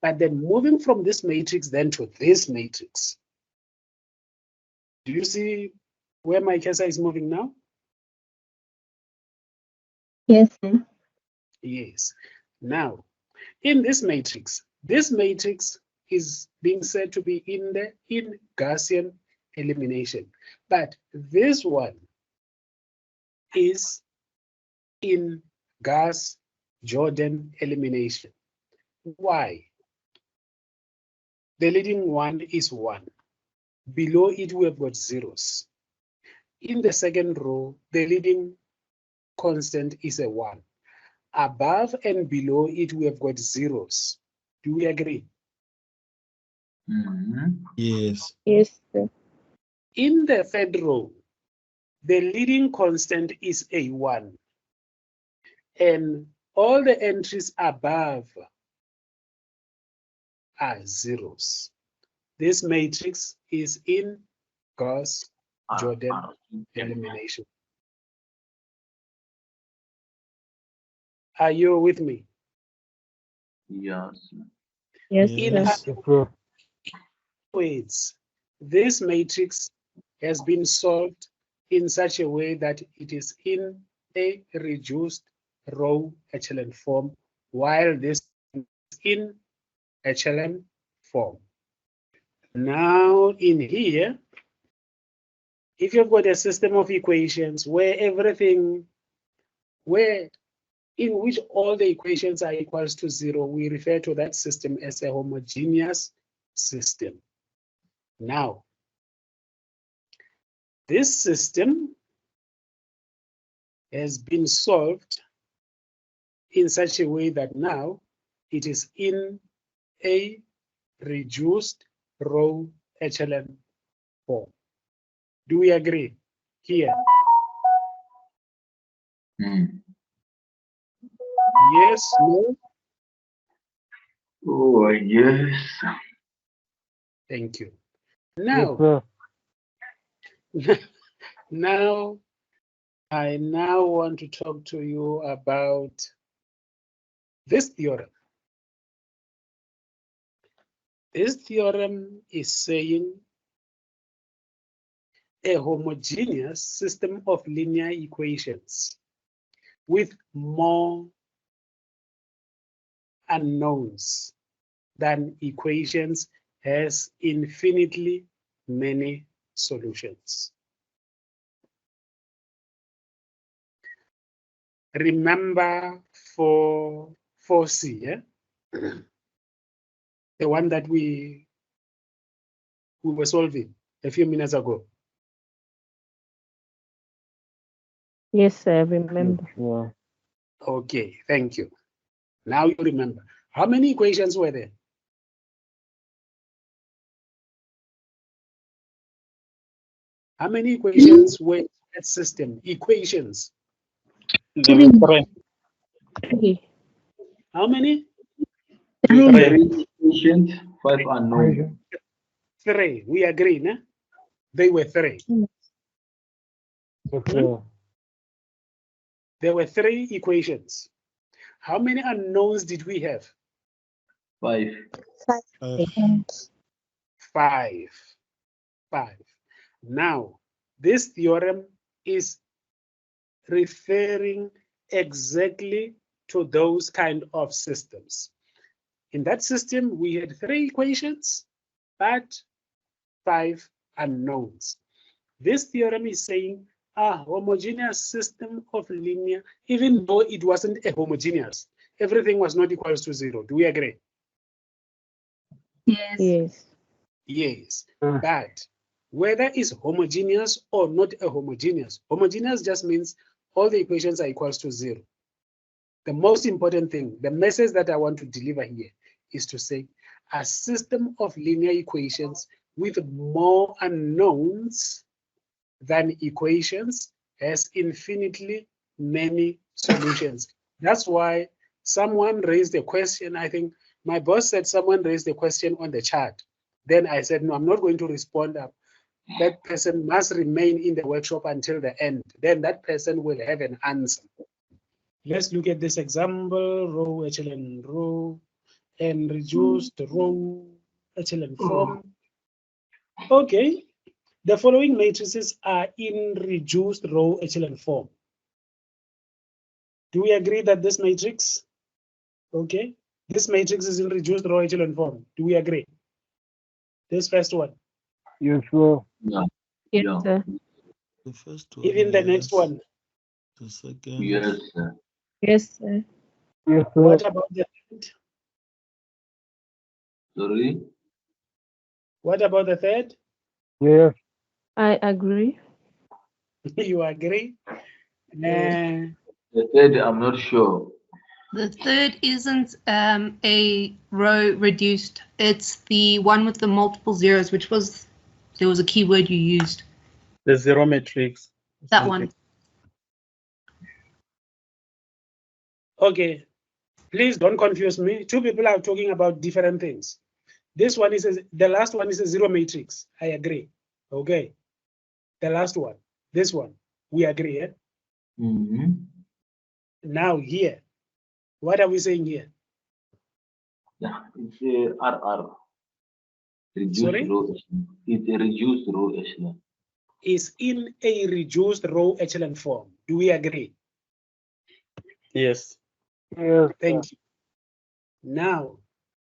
But then moving from this matrix then to this matrix, do you see where my cursor is moving now? Yes, sir. Yes. Now, in this matrix is being said to be in Gaussian elimination, but this one is in Gauss-Jordan elimination. Why? The leading 1 is 1. Below it, we have got zeros. In the second row, the leading constant is a 1. Above and below it, we have got zeros. Do we agree? Yes. Yes, sir. In the third row, the leading constant is A1, and all the entries above are zeros. This matrix is in Gauss-Jordan elimination. Are you with me? Yes. Yes, In sir. other words, this matrix has been solved in such a way that it is in a reduced row echelon form, while this is in echelon form. Now in here, if you've got a system of equations where in which all the equations are equals to 0, we refer to that system as a homogeneous system. Now, this system has been solved in such a way that now it is in a reduced row echelon form. Do we agree here? Yes, no? Oh, yes. Thank you. Now, now, I now want to talk to you about this theorem. This theorem is saying a homogeneous system of linear equations with more unknowns than equations has infinitely many solutions. Remember for 4C, yeah? The one that we were solving a few minutes ago. Yes, I remember. Okay, thank you. Now you remember. How many equations were there? How many equations were in that system? Equations. There were three. How many? 3 equations, 5 unknown. 3. We agree, no? They were 3. There were 3 equations. How many unknowns did we have? 5. 5. Now, this theorem is referring exactly to those kind of systems. In that system, we had 3 equations, but 5 unknowns. This theorem is saying a homogeneous system of linear, even though it wasn't a homogeneous, everything was not equals to 0. Do we agree? Yes. Yes. Yes, but whether it's homogeneous or not a homogeneous just means all the equations are equals to 0. The most important thing, the message that I want to deliver here is to say a system of linear equations with more unknowns than equations has infinitely many solutions. That's why someone raised a question. I think my boss said someone raised a question on the chat. Then I said, no, I'm not going to respond. That person must remain in the workshop until the end. Then that person will have an answer. Let's look at this example, row, echelon, row, and reduced row, echelon form. Okay, the following matrices are in reduced row echelon form. Do we agree that this matrix, okay, this matrix is in reduced row echelon form? Do we agree? This first one. You sure? Yeah. Yes, Yeah. sir. The first one. Even the next one. The second. Yes, sir. Yes, sir. You sure? What about the third? Sorry? What about the third? Yes. I agree. You agree? Yes. The third, I'm not sure. The third isn't a row reduced. It's the one with the multiple zeros, which was, there was a keyword you used. The zero matrix. That one. Okay, please don't confuse me. Two people are talking about different things. This one is the last one is a zero matrix. I agree. Okay. The last one, this one, we agree. Eh? Now here, what are we saying here? Yeah, it's a RR. Reduced Sorry? row echelon. It's a reduced row echelon. Is in a reduced row echelon form. Do we agree? Yes. Thank you. Now,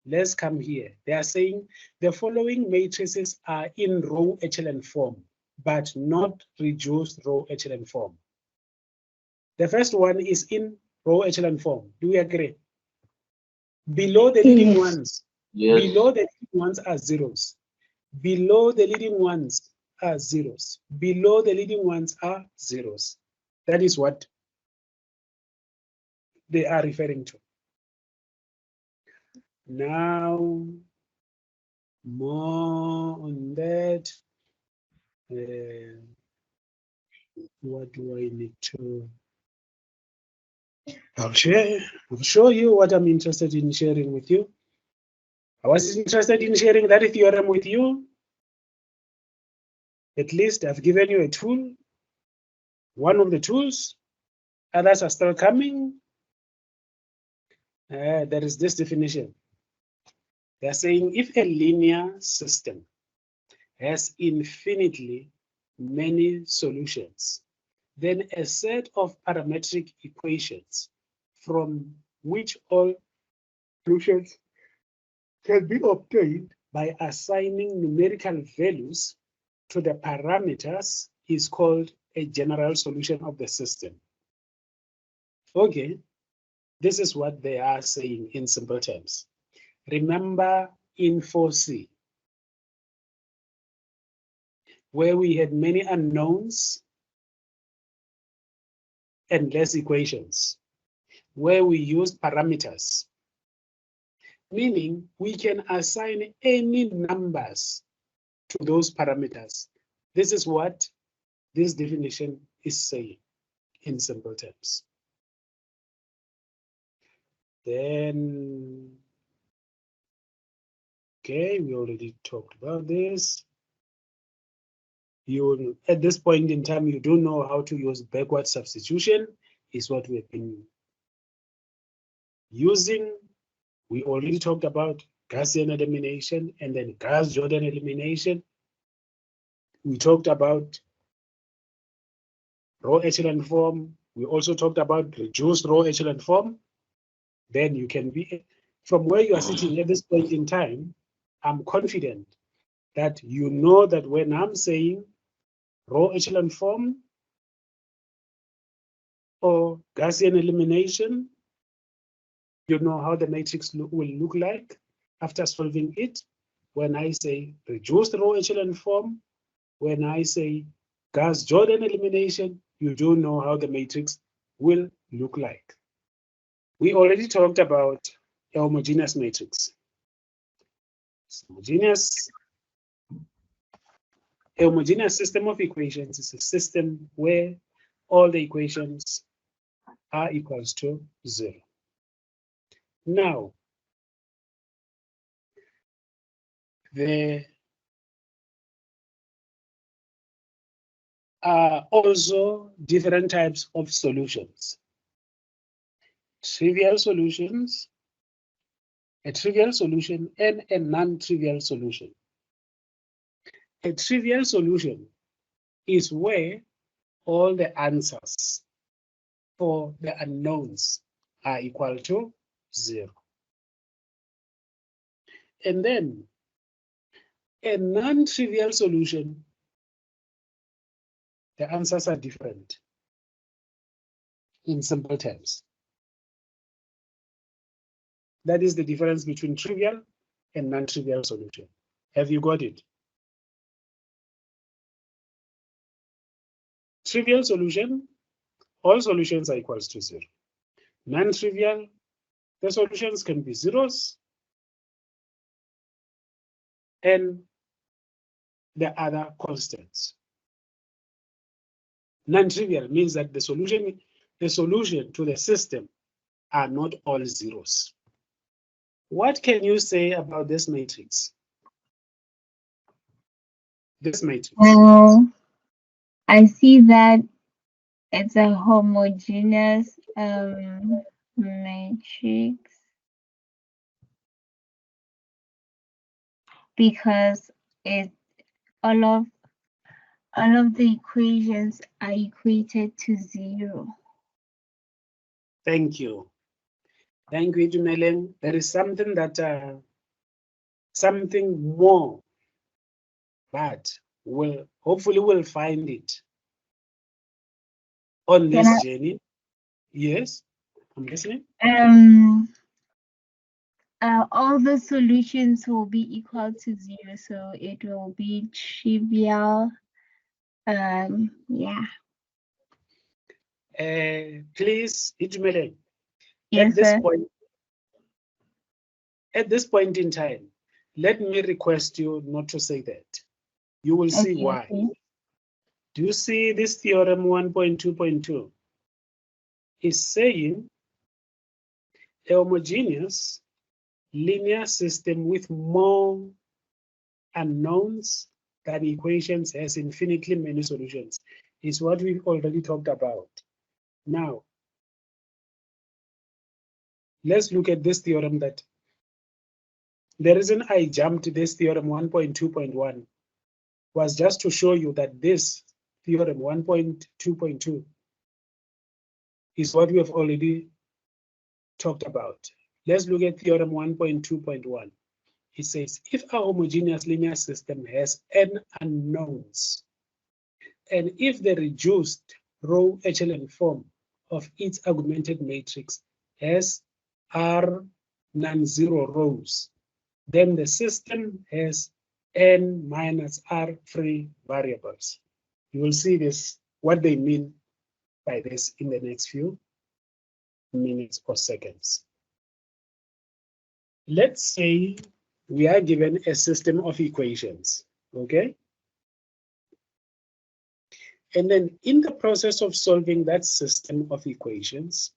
let's come here. They are saying the following matrices are in row echelon form, but not reduced row echelon form. The first one is in row echelon form. Do we agree? Below the leading ones, Yes. below the leading ones are zeros. Below the leading ones are zeros. Below the leading ones are zeros. That is what they are referring to. Now, more on that. What do I need to? I'll show you what I'm interested in sharing with you. I was interested in sharing that theorem with you. At least I've given you a tool, one of the tools. Others are still coming. There is this definition. They're saying if a linear system has infinitely many solutions, then a set of parametric equations from which all solutions can be obtained by assigning numerical values to the parameters is called a general solution of the system. Okay, this is what they are saying in simple terms. Remember in 4C, where we had many unknowns and less equations, where we used parameters, meaning we can assign any numbers to those parameters. This is what this definition is saying in simple terms. Then, okay, we already talked about this. You, at this point in time, you don't know how to use backward substitution, is what we've been using. We already talked about Gaussian elimination and then Gauss-Jordan elimination. We talked about row echelon form. We also talked about reduced row echelon form. Then you can be, from where you are sitting at this point in time, I'm confident that you know that when I'm saying row echelon form or Gaussian elimination, you know how the matrix will look like after solving it. When I say reduced row echelon form, when I say Gauss-Jordan elimination, you do know how the matrix will look like. We already talked about a homogeneous matrix. A homogeneous system of equations is a system where all the equations are equals to 0. Now, there are also different types of solutions. Trivial solutions, a trivial solution, and a non-trivial solution. A trivial solution is where all the answers for the unknowns are equal to 0. And then a non-trivial solution, the answers are different in simple terms. That is the difference between trivial and non-trivial solution. Have you got it? Trivial solution, all solutions are equals to 0. Non-trivial, the solutions can be zeros and the other constants. Non-trivial means that the solution to the system are not all zeros. What can you say about this matrix? This matrix. Well, I see that it's a homogeneous matrix because all of the equations are equated to 0. Thank you. Thank you, Itumeleng. There is something that something more, but hopefully we'll find it on this journey. Yes, I'm listening. All the solutions will be equal to 0, so it will be trivial. Yeah. Please, Itumeleng. Yes, sir. At this point in time, let me request you not to say that. You will see why. Okay. Do you see this theorem 1.2.2? Is saying a homogeneous linear system with more unknowns than equations has infinitely many solutions. Is what we've already talked about. Now, let's look at this theorem. That the reason I jumped this theorem 1.2.1 was just to show you that this theorem 1.2.2 is what we have already talked about. Let's look at theorem 1.2.1. It says, if a homogeneous linear system has n unknowns, and if the reduced row echelon form of its augmented matrix has R non-zero rows, then the system has n minus R free variables. You will see this, what they mean by this in the next few minutes or seconds. Let's say we are given a system of equations, okay? And then in the process of solving that system of equations,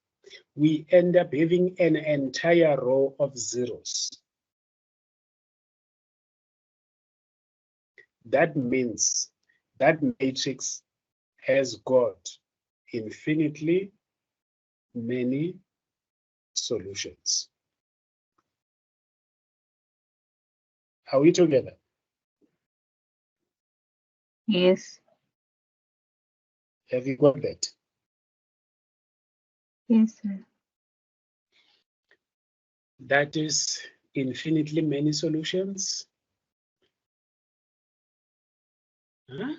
we end up having an entire row of zeros. That means that matrix has got infinitely many solutions. Are we together? Yes. Have you got that? Yes, sir. That is infinitely many solutions. Huh?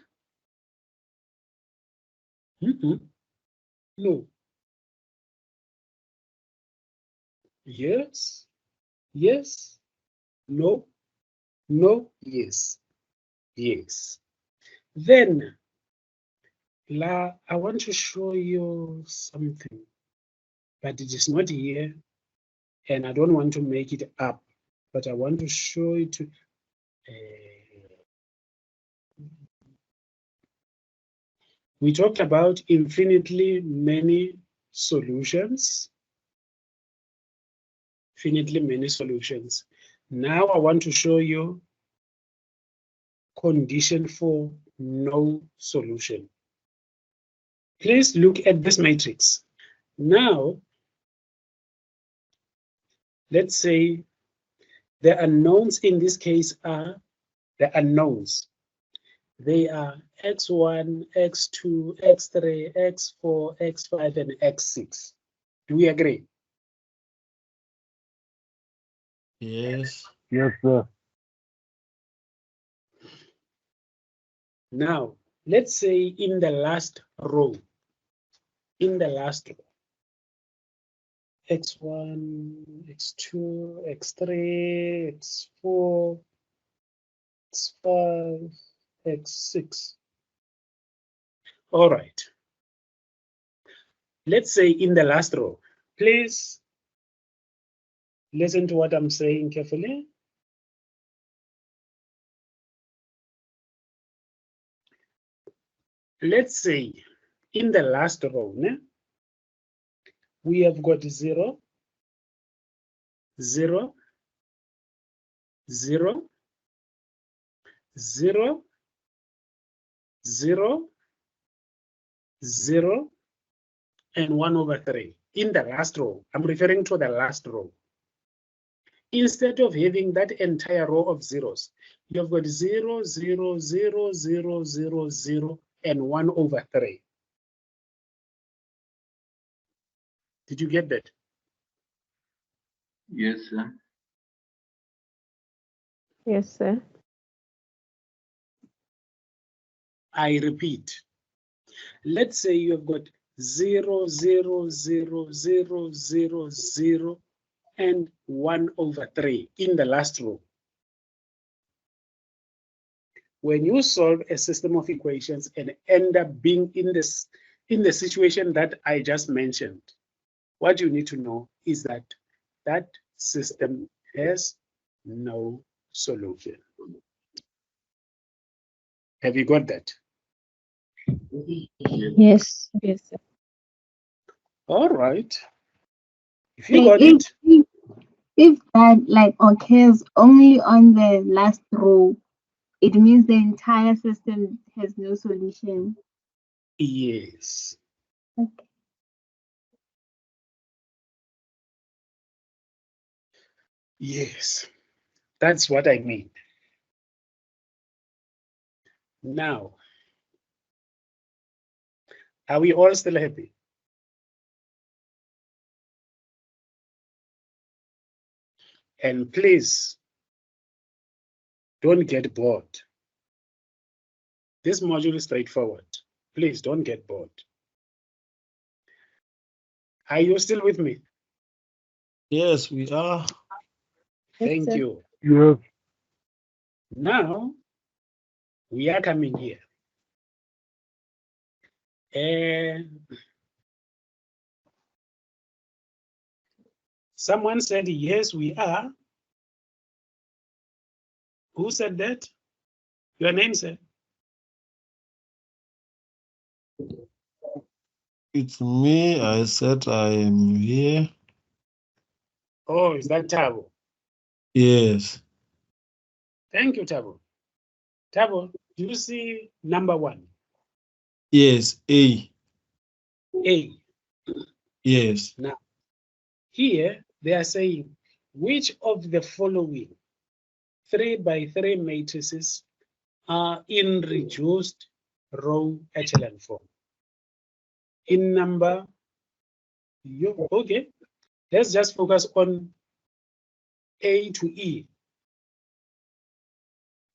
No. Yes. Yes. No. No. Yes. Yes. Then, I want to show you something, but it is not here, and I don't want to make it up, but I want to show it to. We talked about infinitely many solutions. Infinitely many solutions. Now I want to show you condition for no solution. Please look at this matrix. Now, let's say the unknowns in this case are the unknowns. They are x1, x2, x3, x4, x5, and x6. Do we agree? Yes. Yes, sir. Now, let's say in the last row, x1, x2, x3, x4, x5, x6. All right. Let's say in the last row, please listen to what I'm saying carefully. Let's say in the last row, ne? We have got 0, 0, 0, 0, 0, 0, and 1/3 in the last row. I'm referring to the last row. Instead of having that entire row of zeros, you've got 0, 0, 0, 0, 0, 0, and 1/3. Did you get that? Yes, sir. Yes, sir. I repeat, let's say you have got 0, 0, 0, 0, 0, 0, and 1/3 in the last row. When you solve a system of equations and end up being in the situation that I just mentioned, what you need to know is that that system has no solution. Have you got that? Yes. Yes, sir. All right. If you Like got it, if that like occurs only on the last row, it means the entire system has no solution. yes. Okay. Yes, that's what I mean. Now, are we all still happy? And please, don't get bored. This module is straightforward. Please don't get bored. Are you still with me? Yes, we are. Thank you. Yeah. Now, we are coming here. Someone said, yes, we are. Who said that? Your name, sir? It's me. I said I am here. Oh, is that Tabo? Yes. Thank you, Tabo. Tabo, do you see number 1? Yes. A. A. Yes. Now, here they are saying, which of the following 3x3 matrices are in reduced row echelon form? In number, okay, let's just focus on A to E.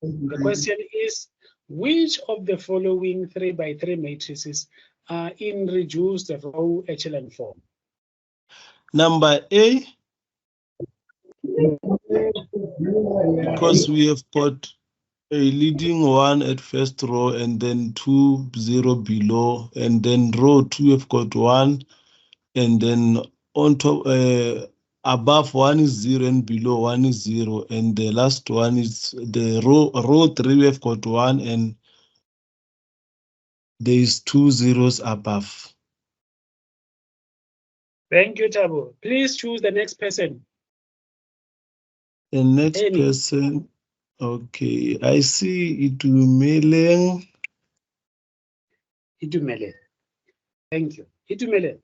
The question is, which of the following 3x3 matrices are in reduced row echelon form? Number A, because we have got a leading one at first row and then 2, 0 below, and then row 2 have got 1, and then on top, above 1 is 0 and below 1 is 0, and the last one is the row 3 we have got 1 and there is 2 zeros above. Thank you, Tabo. Please choose the next person. The next Any. person, okay, I see Itumeleng. Itumele. Thank you. Itumele.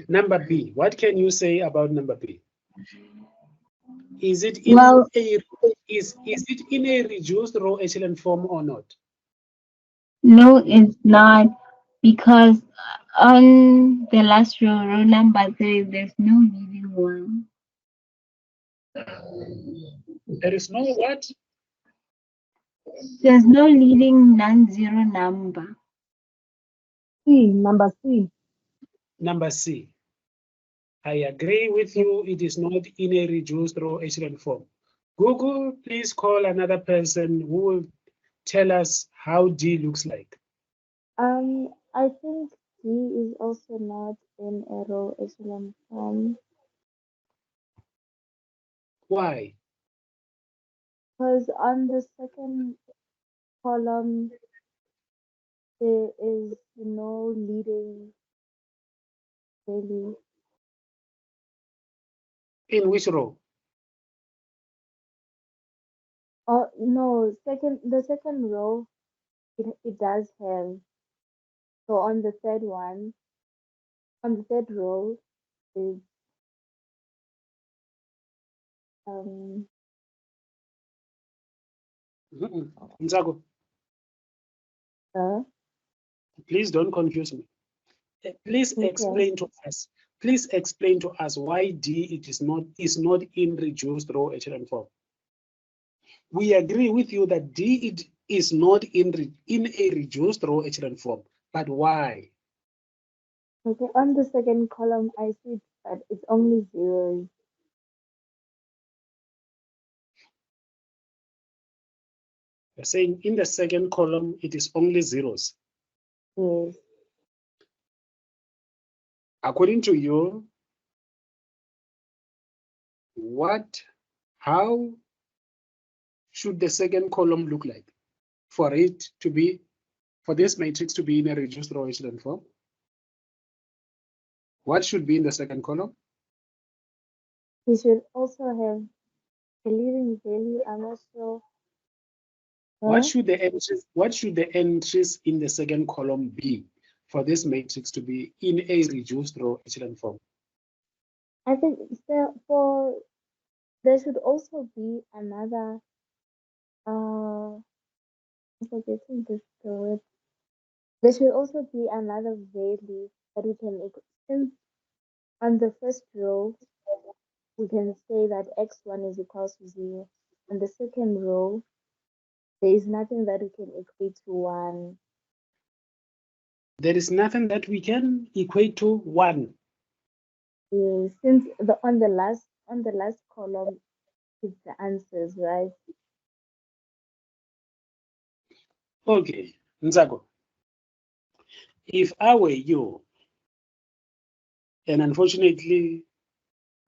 Number B. What can you say about number B? Is it in Well, is it in a reduced row echelon form or not? no, it's not, because on the last row number 3, there's no leading one. There is no what? There's no leading non-zero number. Number C. Number C. I agree with you. It is not in a reduced row echelon form. Google, please call another person who will tell us how D looks like. I think D is also not in a row echelon form Why? because on the second column, there is no leading value. In which row? Oh no, the second row, it does have. So on the third one, on the third row is Nzago, please don't confuse me. Please Okay. explain to us. Please explain to us why D it is not in reduced row echelon form. We agree with you that D it is not in a reduced row echelon form, but why? Okay, on the second column, I see that it's only zeros. You're saying in the second column it is only zeros. Yes. According to you, how should the second column look like for this matrix to be in a reduced row echelon form? What should be in the second column? We should also have a leading value. I'm not sure. What should the entries in the second column be for this matrix to be in a reduced row echelon form? I think there should also be another. I'm forgetting the word. There should also be another value that we can, since on the first row we can say that x1 is equals to 0. On the second row, there is nothing that we can equate to 1. There is nothing that we can equate to 1. Yes, since on the last column is the answers, right? Okay, Nzago. If I were you, and unfortunately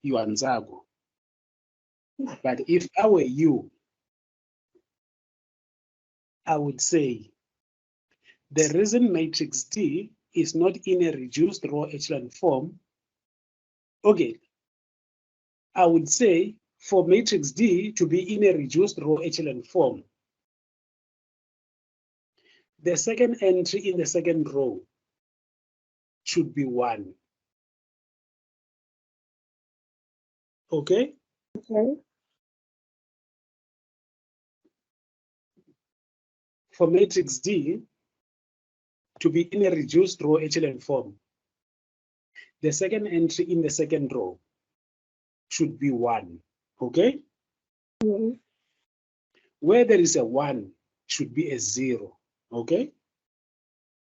you are Nzago, but if I were you, I would say the reason matrix D is not in a reduced row echelon form, okay, I would say for matrix D to be in a reduced row echelon form, the second entry in the second row should be 1. Okay? Okay. For matrix D to be in a reduced row echelon form, the second entry in the second row should be 1. Okay? Yes. Where there is a 1 should be a 0. Okay?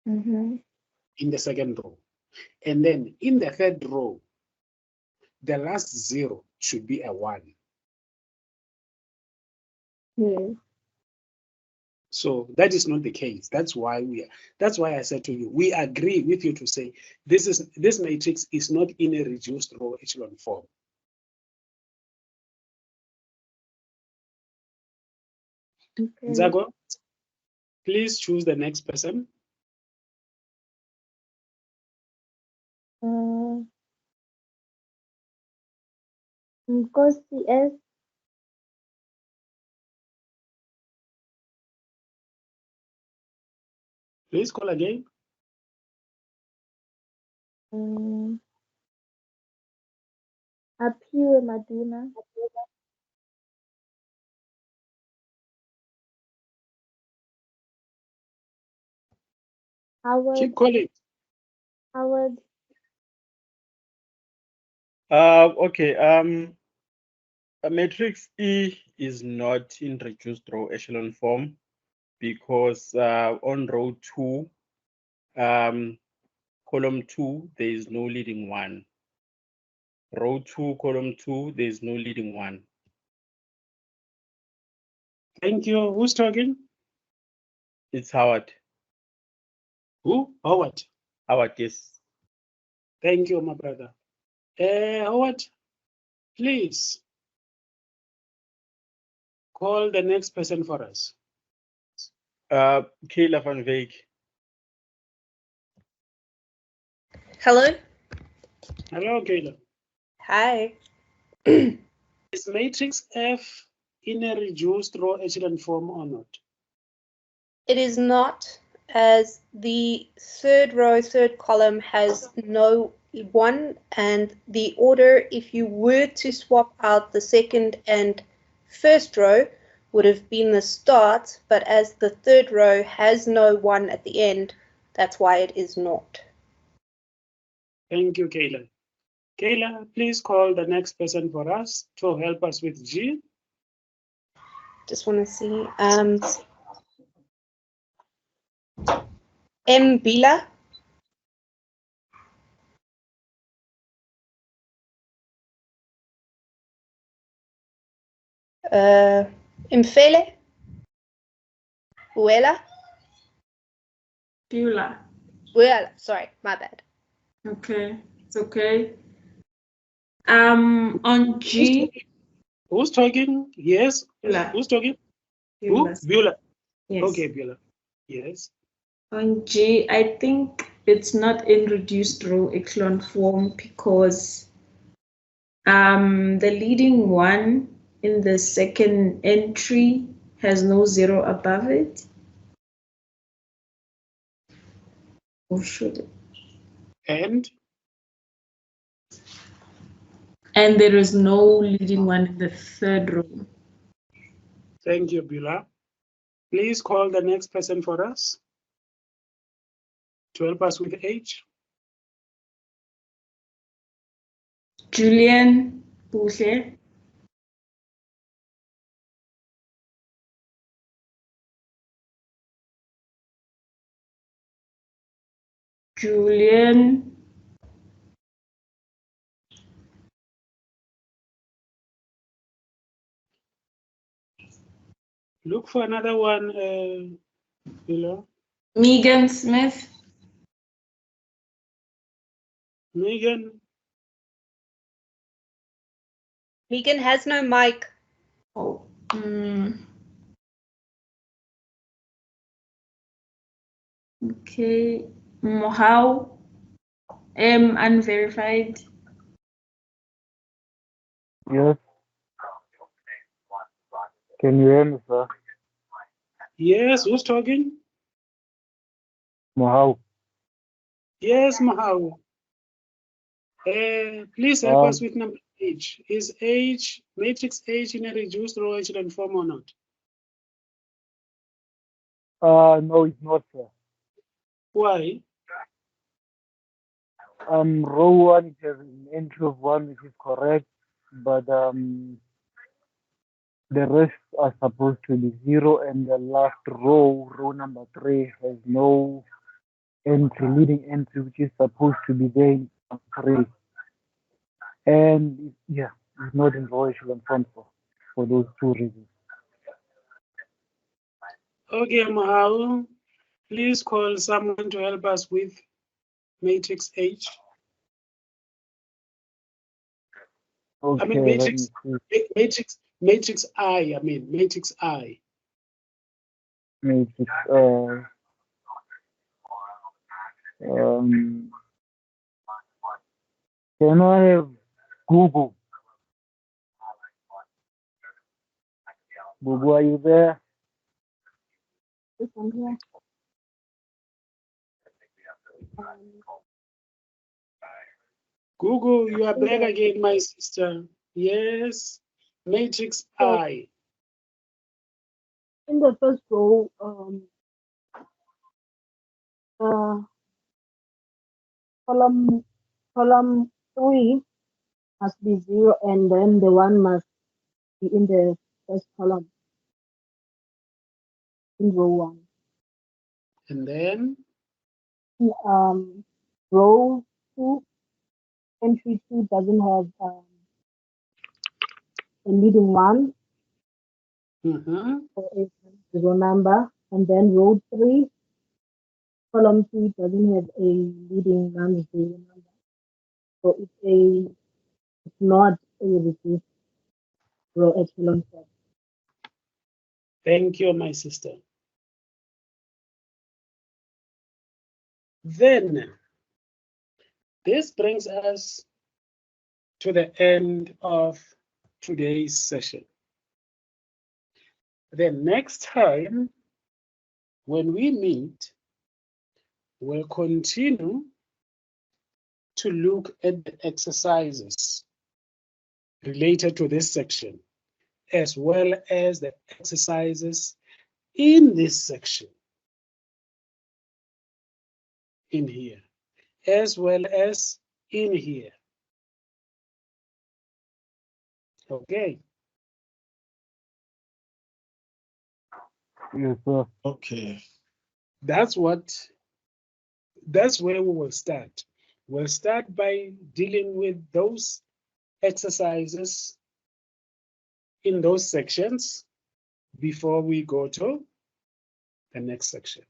Mm-hmm. In the second row. And then in the third row, the last 0 should be a 1. Yes. So that is not the case. That's why I said to you, we agree with you to say this matrix is not in a reduced row echelon form. Okay. Nzago, please choose the next person. Because CS. Please call again. Apiwe Maduna. Howard. Keep calling. Howard. Okay. Matrix E is not in reduced row echelon form because on row 2, column 2, there is no leading 1. Row 2, column 2, there is no leading 1. Thank you. Who's talking? It's Howard. Who? Howard. Howard, yes. Thank you, my brother. Howard, please call the next person for us. Kayla van Veek. Hello. Hello, Kayla. Hi. Is matrix F in a reduced row echelon form or not? It is not, as the third row, third column has no 1, and the order, if you were to swap out the second and first row, would have been the start, but as the third row has no 1 at the end, that's why it is not. Thank you, Kayla. Kayla, please call the next person for us to help us with G. Just want to see. M. Bila. Mfele. Buela. Beulah. Buela. Sorry, my bad. Okay, it's okay. On G. Who's talking? Yes. Beulah. Who's talking? Beulah. Who? Beulah. Yes. Okay, Beulah. Yes. On G, I think it's not in reduced row echelon form because the leading one in the second entry has no 0 above it. Or should it? And there is no leading one in the third row. thank you, Beulah. Please call the next person for us to help us with H. Julian Buhle. Julian. Look for another one, Beulah. Megan Smith. Megan. Megan has no mic. Oh. Okay. Mohau. Unverified. Yes. Can you hear me, sir? Yes, who's talking? Mohau. Yes, Mahau. Please help us with number H. Is H, matrix H in a reduced row echelon form or not? No, it's not, sir. Why? Row 1 it has an entry of 1, which is correct, but the rest are supposed to be 0, and the last row, row number 3, has no entry, leading entry, which is supposed to be there in 3. And yeah, it's not in row echelon form for those 2 reasons. Okay, Mahal, please call someone to help us with matrix H. Okay, I mean matrix I. Matrix I. Matrix. Can I have Google? Google, are you there? Yes, I'm here. Google, you are back again, my sister. Yes, matrix So, I. in the first row, column 3 must be 0, and then the 1 must be in the first column in row 1. And then? Row 2, entry 2 doesn't have a leading 1, so it's a 0 number, and then row 3, column 2 doesn't have a leading 0 number, so it's not a reduced row echelon form. Thank you, my sister. Then this brings us to the end of today's session. The next time when we meet, we'll continue to look at the exercises related to this section, as well as the exercises in this section, in here, as well as in here. Okay. Yes, sir. Okay. That's where we will start. We'll start by dealing with those exercises in those sections before we go to the next section.